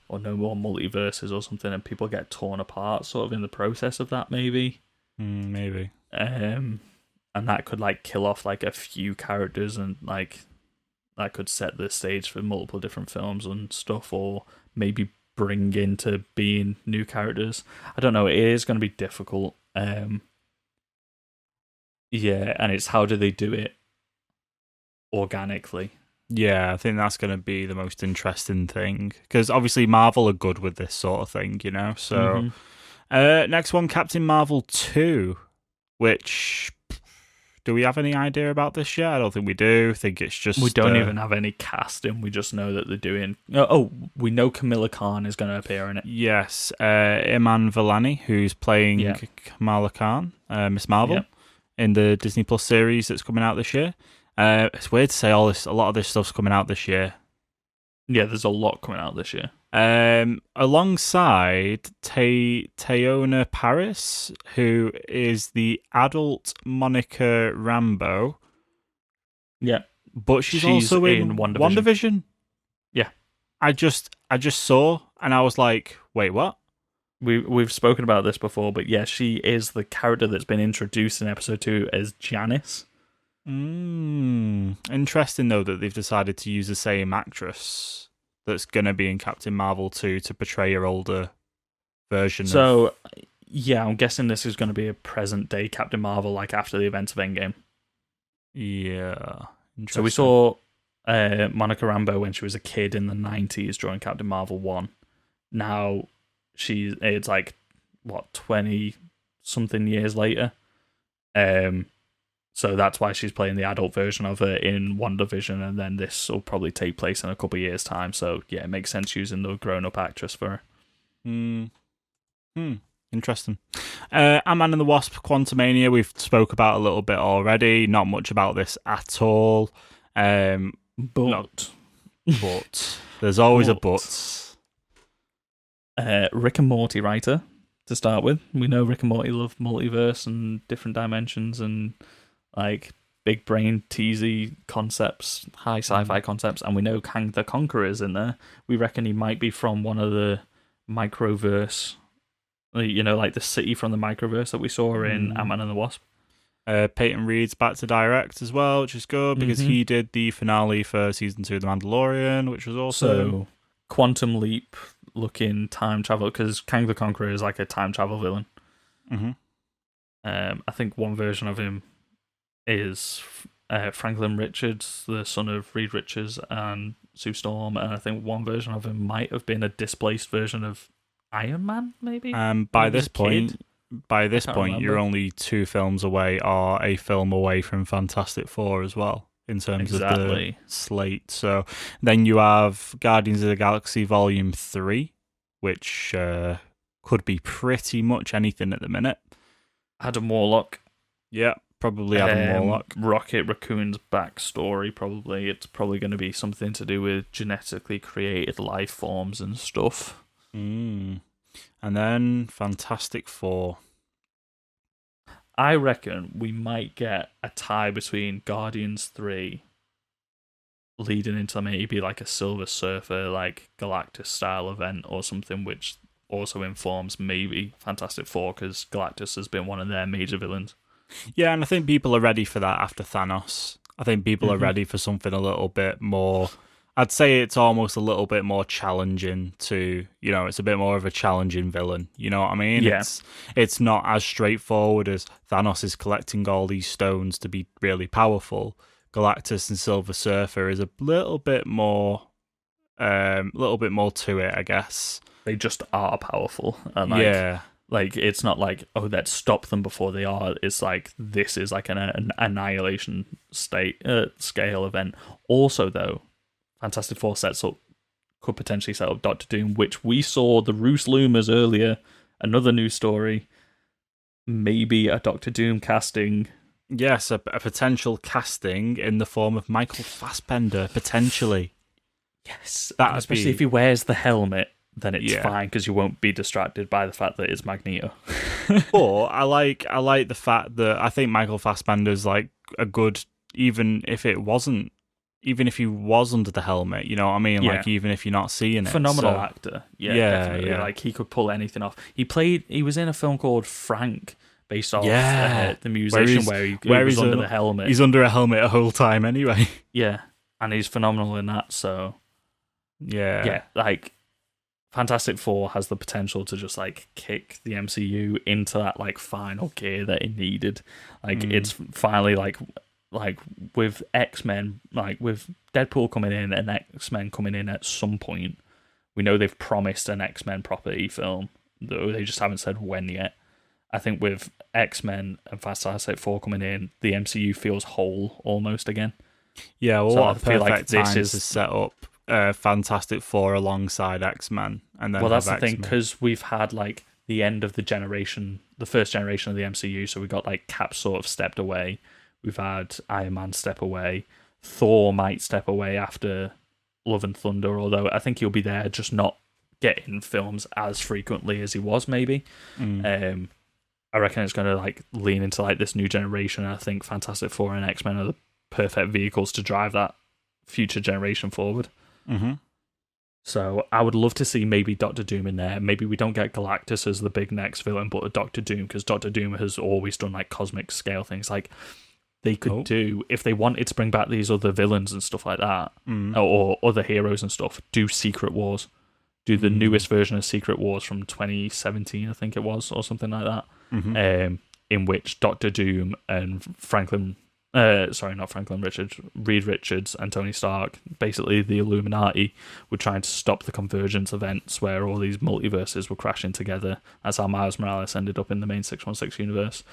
or no more multiverses or something, and people get torn apart sort of in the process of that, maybe. Maybe. And that could like kill off like a few characters, and like that could set the stage for multiple different films and stuff, or maybe bring into being new characters. I don't know. It is going to be difficult. And it's how do they do it organically. Yeah, I think that's going to be the most interesting thing, because obviously Marvel are good with this sort of thing, so next one, Captain Marvel 2, which do we have any idea about this yet? I don't think we do. I think it's just we don't even have any casting. We just know that they're doing we know Kamala Khan is going to appear in it. Yes, Iman Vellani, who's playing Kamala Khan, Miss Marvel, in the Disney Plus series that's coming out this year. It's weird to say a lot of this stuff's coming out this year. Yeah, there's a lot coming out this year. Alongside Teyonah Parris, who is the adult Monica Rambeau. Yeah. But she's also in WandaVision. Yeah. I just saw, and I was like, wait, what? We've spoken about this before, but yeah, she is the character that's been introduced in episode 2 as Janice. Interesting though that they've decided to use the same actress that's going to be in Captain Marvel 2 to portray her older version. So, I'm guessing this is going to be a present day Captain Marvel, like after the events of Endgame. Yeah. So we saw Monica Rambeau when she was a kid in the 90s during Captain Marvel 1. Now it's like 20 something years later. So that's why she's playing the adult version of her in WandaVision, and then this will probably take place in a couple of years' time. So, yeah, it makes sense using the grown-up actress for her. Interesting. Ant-Man and the Wasp: Quantumania, we've spoke about a little bit already. Not much about this at all. But there's always a but. Rick and Morty writer, to start with. We know Rick and Morty love multiverse and different dimensions and like big brain teasy concepts, high sci-fi concepts, and we know Kang the Conqueror is in there. We reckon he might be from one of the microverse, like the city from the microverse that we saw in Ant-Man and the Wasp. Peyton Reed's back to direct as well, which is good because he did the finale for season 2 of The Mandalorian, which was awesome. So, Quantum Leap looking time travel, because Kang the Conqueror is like a time travel villain. I think one version of him is Franklin Richards, the son of Reed Richards and Sue Storm, and I think one version of him might have been a displaced version of Iron Man, maybe. By this point, you're only 2 films away, or a film away from Fantastic Four as well, in terms of the slate. So then you have Guardians of the Galaxy Volume 3, which could be pretty much anything at the minute. Adam Warlock. Yeah, probably Adam Warlock. Rocket Raccoon's backstory, probably. It's probably going to be something to do with genetically created life forms and stuff. And then Fantastic Four. I reckon we might get a tie between Guardians 3 leading into maybe like a Silver Surfer, like Galactus style event or something, which also informs maybe Fantastic Four, because Galactus has been one of their major villains. Yeah, and I think people are ready for that after Thanos. I think people are ready for something a little bit more. I'd say it's almost a little bit more challenging to, it's a bit more of a challenging villain. You know what I mean? Yeah. It's not as straightforward as Thanos is collecting all these stones to be really powerful. Galactus and Silver Surfer is a little bit more to it, I guess. They just are powerful. And Like, it's not like, oh, let's stop them before they are. It's like, this is like an annihilation scale event. Also, though, Fantastic Four could potentially set up Doctor Doom, which we saw the Roos Loomers earlier. Another news story. Maybe a Doctor Doom casting. Yes, a potential casting in the form of Michael Fassbender, potentially. Yes, especially if he wears the helmet. Then it's fine, because you won't be distracted by the fact that it's Magneto. But I like the fact that I think Michael Fassbender's like a good, even if he was under the helmet, you know what I mean? Yeah. Like, even if you're not seeing it. Phenomenal actor. Yeah, definitely. Yeah. Like, he could pull anything off. He was in a film called Frank, based off the musician, where he was under the helmet. He's under a helmet the whole time anyway. Yeah, and he's phenomenal in that, so... Yeah, like... Fantastic Four has the potential to just like kick the MCU into that like final gear that it needed. Like it's finally like with X-Men, like with Deadpool coming in and X-Men coming in at some point. We know they've promised an X-Men property film, though they just haven't said when yet. I think with X-Men and Fantastic Four coming in, the MCU feels whole almost again. Yeah, well, so what a perfect time to set up Fantastic Four alongside X-Men, and then that's the thing, because we've had like the end of the first generation of the MCU. So we got like Cap sort of stepped away. We've had Iron Man step away. Thor might step away after Love and Thunder, although I think he'll be there, just not getting films as frequently as he was. Maybe. I reckon it's going to like lean into like this new generation. And I think Fantastic Four and X-Men are the perfect vehicles to drive that future generation forward. So I would love to see maybe Doctor Doom in there. Maybe we don't get Galactus as the big next villain, but a Doctor Doom, because Doctor Doom has always done like cosmic scale things. Like they could do, if they wanted to bring back these other villains and stuff like that, or other heroes and stuff, do Secret Wars. Do the newest version of Secret Wars from 2017, I think it was, or something like that, in which Doctor Doom and Reed Richards and Tony Stark, basically the Illuminati, were trying to stop the convergence events where all these multiverses were crashing together. That's how Miles Morales ended up in the main 616 universe.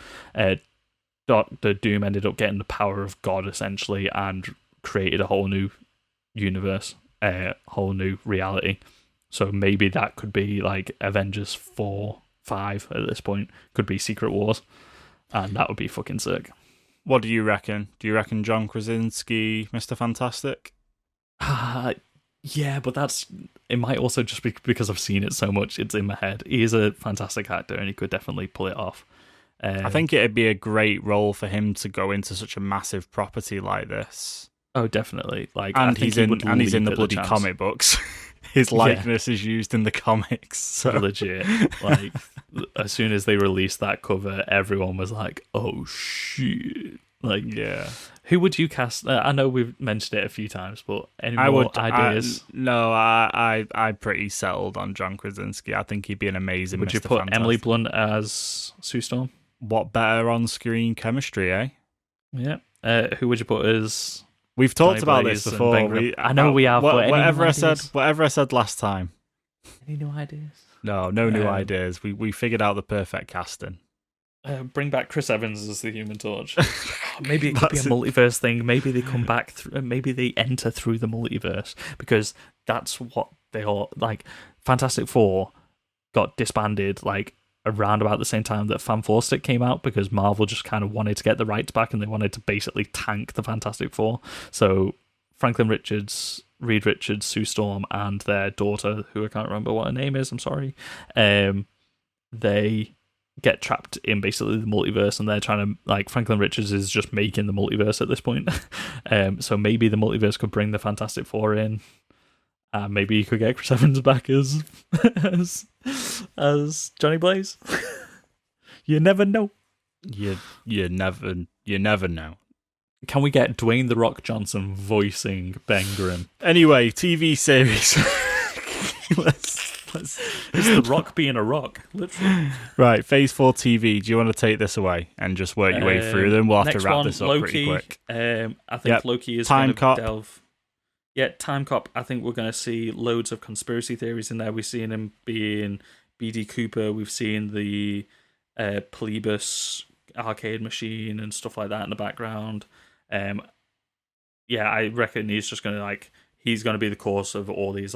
Doctor Doom ended up getting the power of God, essentially, and created a whole new universe, a whole new reality. So maybe that could be like Avengers 4, 5 at this point. Could be Secret Wars. And that would be fucking sick. What do you reckon? Do you reckon John Krasinski, Mr. Fantastic? Yeah, but it might also just be because I've seen it so much, it's in my head. He is a fantastic actor and he could definitely pull it off. I think it'd be a great role for him to go into such a massive property like this. Oh, definitely. Like, and he's in the bloody comic books. His likeness is used in the comics. So. Legit. Like, as soon as they released that cover, everyone was like, oh, shit. Like, yeah. Who would you cast? I know we've mentioned it a few times, but any more ideas? I'm pretty settled on John Krasinski. I think he'd be an amazing Would Mr. you put Fantastic. Emily Blunt as Sue Storm? What better on-screen chemistry, eh? Yeah. Who would you put as... We've talked about this before. I know we have. Whatever I said last time. Any new ideas? No new ideas. We figured out the perfect casting. Bring back Chris Evans as the Human Torch. Maybe it could be a multiverse thing. Maybe they come back. Maybe they enter through the multiverse, because that's what they all like. Fantastic Four got disbanded like around about the same time that Fan Four Stick came out, because Marvel just kind of wanted to get the rights back and they wanted to basically tank the Fantastic Four. So Franklin Richards, Reed Richards, Sue Storm, and their daughter, who I can't remember what her name is, I'm sorry, they get trapped in basically the multiverse, and they're trying to, like, Franklin Richards is just making the multiverse at this point. So maybe the multiverse could bring the Fantastic Four in. Maybe you could get Chris Evans back as as Johnny Blaze. You never know. You never know. Can we get Dwayne The Rock Johnson voicing Ben Grimm? Anyway, TV series. It's The Rock being a rock, literally. Right, Phase 4 TV. Do you want to take this away and just work your way through them? We'll have to wrap this up Loki, pretty quick. I think Loki is Time going to Cop. delve. Yeah, Time Cop. I think we're going to see loads of conspiracy theories in there. We've seen him being B.D. Cooper. We've seen the Plebus arcade machine and stuff like that in the background. I reckon he's just going to he's going to be the cause of all these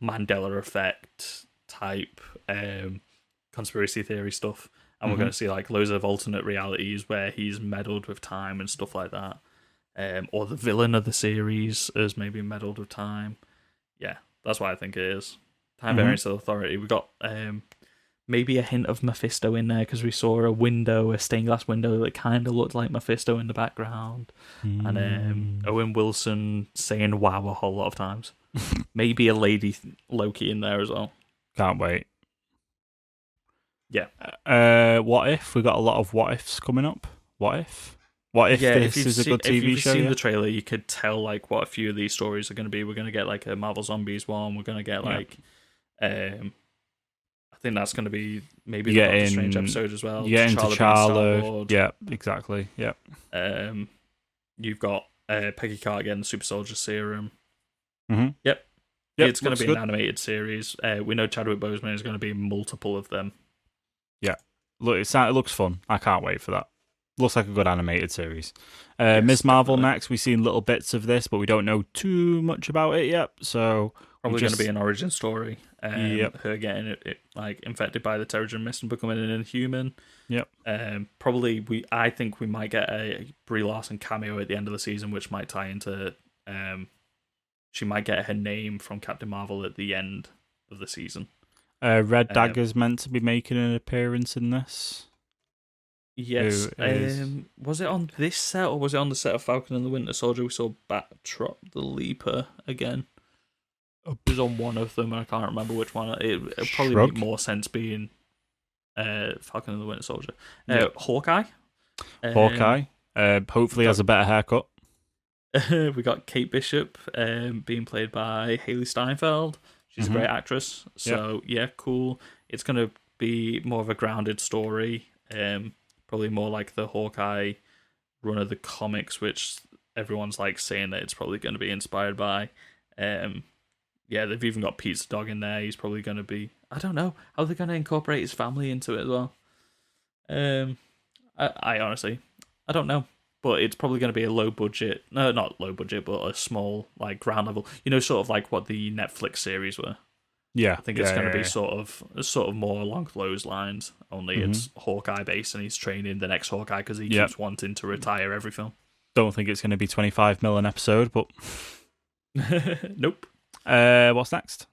Mandela effect type conspiracy theory stuff, and we're going to see loads of alternate realities where he's meddled with time and stuff like that, or the villain of the series is maybe meddled with time. Yeah, that's what I think it is. Time variance of authority. We got maybe a hint of Mephisto in there because we saw a stained glass window that kind of looked like Mephisto in the background, and Owen Wilson saying "wow" a whole lot of times. Maybe a lady Loki in there as well. Can't wait. Yeah. What if? We got a lot of what ifs coming up. What if? What if this is a good TV if you've show? seen the trailer, you could tell what a few of these stories are going to be. We're going to get a Marvel Zombies one. We're going to get I think that's going to be maybe the Doctor Strange episode as well. You get into T'Challa. Yeah, exactly. Yeah. You've got Peggy Carter getting the Super Soldier Serum. Mm-hmm. Yep. It's going to be good. an animated series. We know Chadwick Boseman is going to be multiple of them. Yeah. Look, it looks fun. I can't wait for that. Looks like a good animated series. Ms. Marvel definitely. next. We've seen little bits of this, but we don't know too much about it yet. So Probably going to be an origin story. Yep. Her getting it infected by the Terrigen Mist and becoming an Inhuman. Yep. I think we might get a Brie Larson cameo at the end of the season, which might tie into. She might get her name from Captain Marvel at the end of the season. Red Dagger's meant to be making an appearance in this. Yes. Was it on this set or was it on the set of Falcon and the Winter Soldier? We saw Batroc the Leaper again. It was on one of them, and I can't remember which one. It probably make more sense being Falcon and the Winter Soldier. Hawkeye. Hawkeye. Hopefully has a better haircut. We got Kate Bishop being played by Haley Steinfeld. She's a great actress. So, yeah, cool. It's going to be more of a grounded story. Probably more like the Hawkeye run of the comics, which everyone's saying that it's probably going to be inspired by. Yeah, they've even got Pizza Dog in there. He's probably going to be... I don't know. How they're going to incorporate his family into it as well. I honestly... I don't know. But it's probably going to be a low budget... No, not low budget, but a small, ground level. Sort of like what the Netflix series were. Yeah. I think it's going to be sort of more along those lines. Only it's Hawkeye based and he's training the next Hawkeye because he keeps wanting to retire every film. Don't think it's going to be 25 mil an episode, but... Nope. What's next?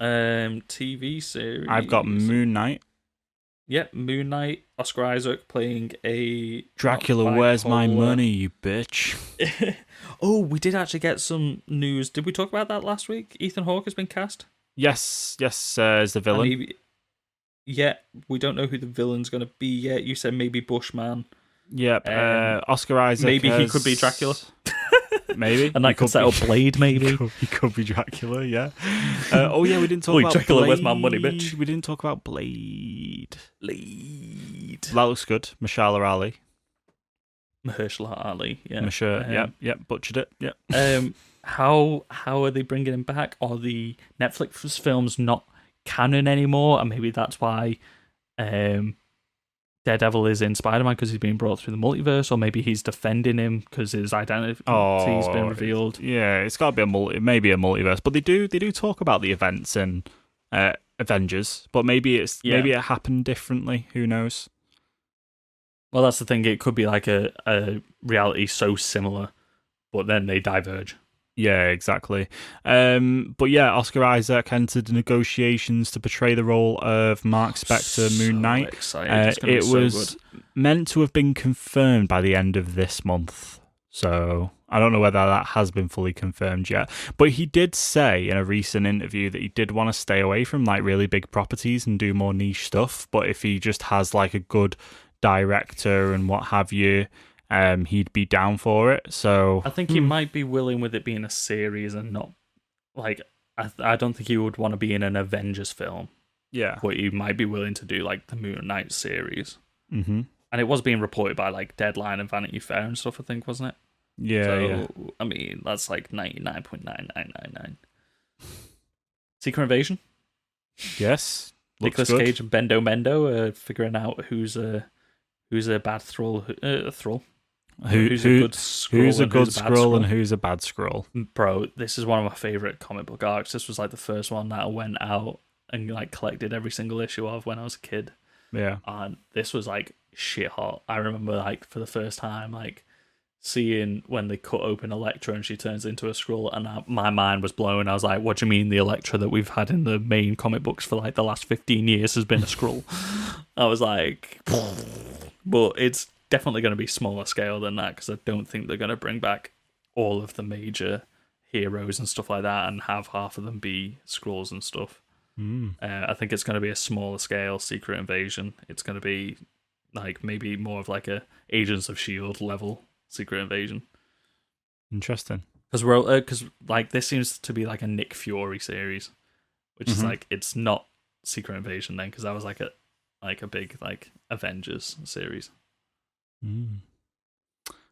TV series. I've got Moon Knight. Yep, Moon Knight. Oscar Isaac playing a Dracula, where's my money, you bitch? Oh, we did actually get some news. Did we talk about that last week? Ethan Hawke has been cast. Yes, as the villain. We don't know who the villain's going to be yet. You said maybe Bushman. Yep. Oscar Isaac. Maybe he could be Dracula. Maybe. And that could set up Blade, maybe. He could be Dracula, yeah. We didn't talk about Dracula, Blade. where's my money, bitch? We didn't talk about Blade. Blade. That looks good. Mahershala Ali. Mahershala Ali, yeah. Butchered it, yep. How are they bringing him back? Are the Netflix films not canon anymore? And maybe that's why Daredevil is in Spider-Man because he's being brought through the multiverse, or maybe he's defending him because his identity's been revealed. Yeah, it's got to be maybe a multiverse, but they do talk about the events in Avengers, but maybe it happened differently. Who knows? Well, that's the thing. It could be like a reality so similar, but then they diverge. Yeah, exactly. But yeah, Oscar Isaac entered negotiations to portray the role of Mark Spector, Moon Knight. Excited. It's gonna It be so was good. meant to have been confirmed by the end of this month. So I don't know whether that has been fully confirmed yet. But he did say in a recent interview that he did want to stay away from like really big properties and do more niche stuff. But if he just has like a good director and what have you, he'd be down for it. So I think he might be willing with it being a series and not like I don't think he would want to be in an Avengers film, yeah. but he might be willing to do like the Moon Knight series. Mm-hmm. And it was being reported by like Deadline and Vanity Fair and stuff, I think, wasn't it? Yeah, So yeah. I mean, that's like 99.9999. Secret Invasion. Yes. Looks Nicolas good. Cage and Bendo Mendo figuring out who's a bad Thrall. Who's a good Skrull who's a and good who's a bad Skrull and who's a bad Skrull? Bro, this is one of my favorite comic book arcs. This was like the first one that I went out and like collected every single issue of when I was a kid. Yeah. And this was like shit hot. I remember like for the first time like seeing when they cut open Elektra and she turns into a Skrull, and my mind was blown. I was like, what do you mean the Elektra that we've had in the main comic books for like the last 15 years has been a Skrull? I was like, but it's definitely going to be smaller scale than that, because I don't think they're going to bring back all of the major heroes and stuff like that and have half of them be Skrulls and stuff. I think it's going to be a smaller scale Secret Invasion. It's going to be like maybe more of like a Agents of S.H.I.E.L.D. level Secret Invasion. Interesting. Because like this seems to be like a Nick Fury series, which is like, it's not Secret Invasion then, because that was like a big like Avengers series.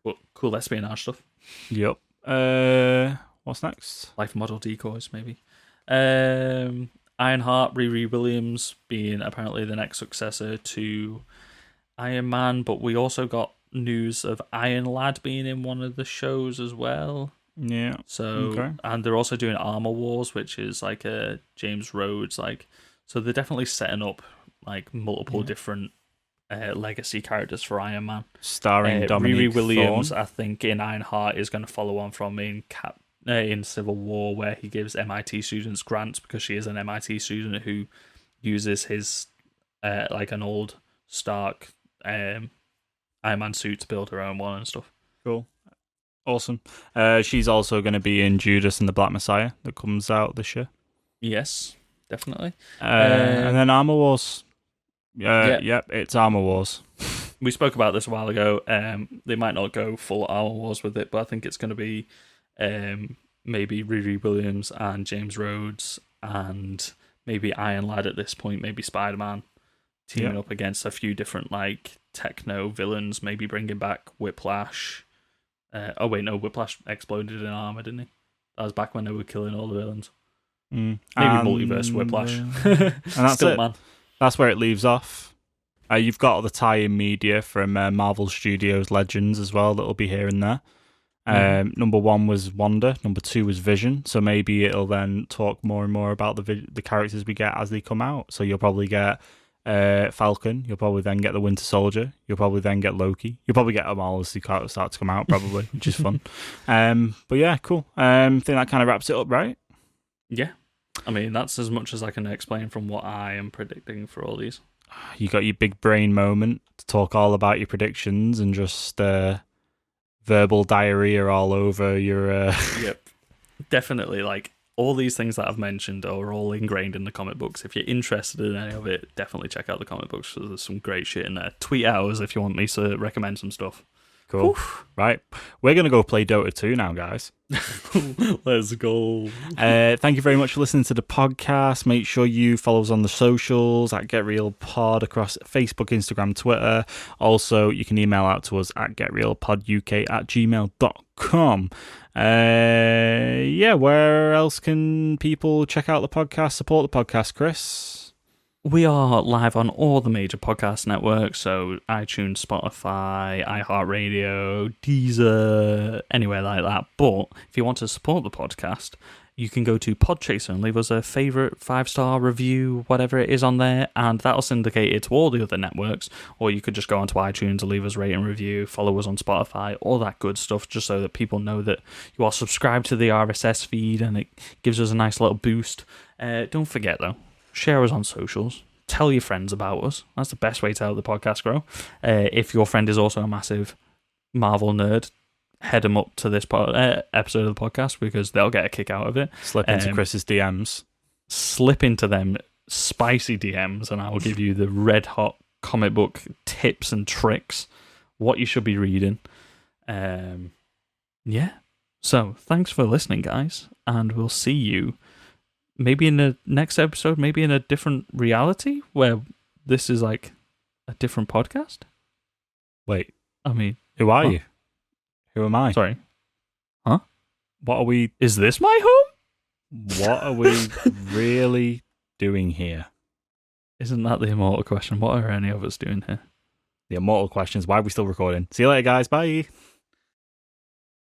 But cool espionage stuff. Yep. What's next? Life model decoys, maybe. Ironheart, Riri Williams being apparently the next successor to Iron Man, but we also got news of Iron Lad being in one of the shows as well. Yeah. So, and they're also doing Armor Wars, which is like a James Rhodes, like, so they're definitely setting up like multiple different legacy characters for Iron Man. Starring Dominique Riri Williams, Thorne. I think in Ironheart is going to follow on from in Civil War, where he gives MIT students grants because she is an MIT student who uses his like an old Stark Iron Man suit to build her own one and stuff. Cool. Awesome. She's also going to be in Judas and the Black Messiah that comes out this year. Yes, definitely. And then Armor Wars. Yep, it's Armor Wars. We spoke about this a while ago. They might not go full Armor Wars with it, but I think it's going to be maybe Riri Williams and James Rhodes and maybe Iron Lad at this point, maybe Spiderman teaming up against a few different like techno villains, maybe bringing back Whiplash. Whiplash exploded in armor, didn't he? That was back when they were killing all the villains. Maybe multiverse Whiplash. And that's Still, it. man. That's where it leaves off. You've got all the tie-in media from Marvel Studios Legends as well that'll be here and there. Number 1 was Wanda. Number 2 was Vision. So maybe it'll then talk more and more about the characters we get as they come out. So you'll probably get Falcon. You'll probably then get the Winter Soldier. You'll probably then get Loki. You'll probably get them all as they start to come out, probably, which is fun. But yeah, cool. I think that kind of wraps it up, right? Yeah. I mean, that's as much as I can explain from what I am predicting for all these. You got your big brain moment to talk all about your predictions and just verbal diarrhea all over your... Yep. Definitely, like, all these things that I've mentioned are all ingrained in the comic books. If you're interested in any of it, definitely check out the comic books. There's some great shit in there. Tweet at us if you want me to recommend some stuff. Cool. Oof. Right. We're going to go play Dota 2 now, guys. Let's go. Thank you very much for listening to the podcast. Make sure you follow us on the socials at Get Real Pod across Facebook, Instagram, Twitter. Also, you can email out to us at getrealpoduk@gmail.com. Where else can people check out the podcast, support the podcast, Chris? We are live on all the major podcast networks, so iTunes, Spotify, iHeartRadio, Deezer, anywhere like that. But if you want to support the podcast, you can go to Podchaser and leave us a favourite 5-star review, whatever it is on there, and that'll syndicate it to all the other networks. Or you could just go onto iTunes and leave us a rate and review, follow us on Spotify, all that good stuff, just so that people know that you are subscribed to the RSS feed and it gives us a nice little boost. Don't forget, though, share us on socials. Tell your friends about us. That's the best way to help the podcast grow. If your friend is also a massive Marvel nerd, head them up to this episode of the podcast because they'll get a kick out of it. Slip into Chris's DMs. Slip into them spicy DMs, and I will give you the red hot comic book tips and tricks, what you should be reading. Yeah. So thanks for listening, guys, and we'll see you maybe in the next episode, maybe in a different reality where this is like a different podcast. Wait, I mean, who are you? Who am I? Sorry. Huh? What are we... Is this my home? What are we really doing here? Isn't that the immortal question? What are any of us doing here? The immortal question is why are we still recording? See you later, guys. Bye.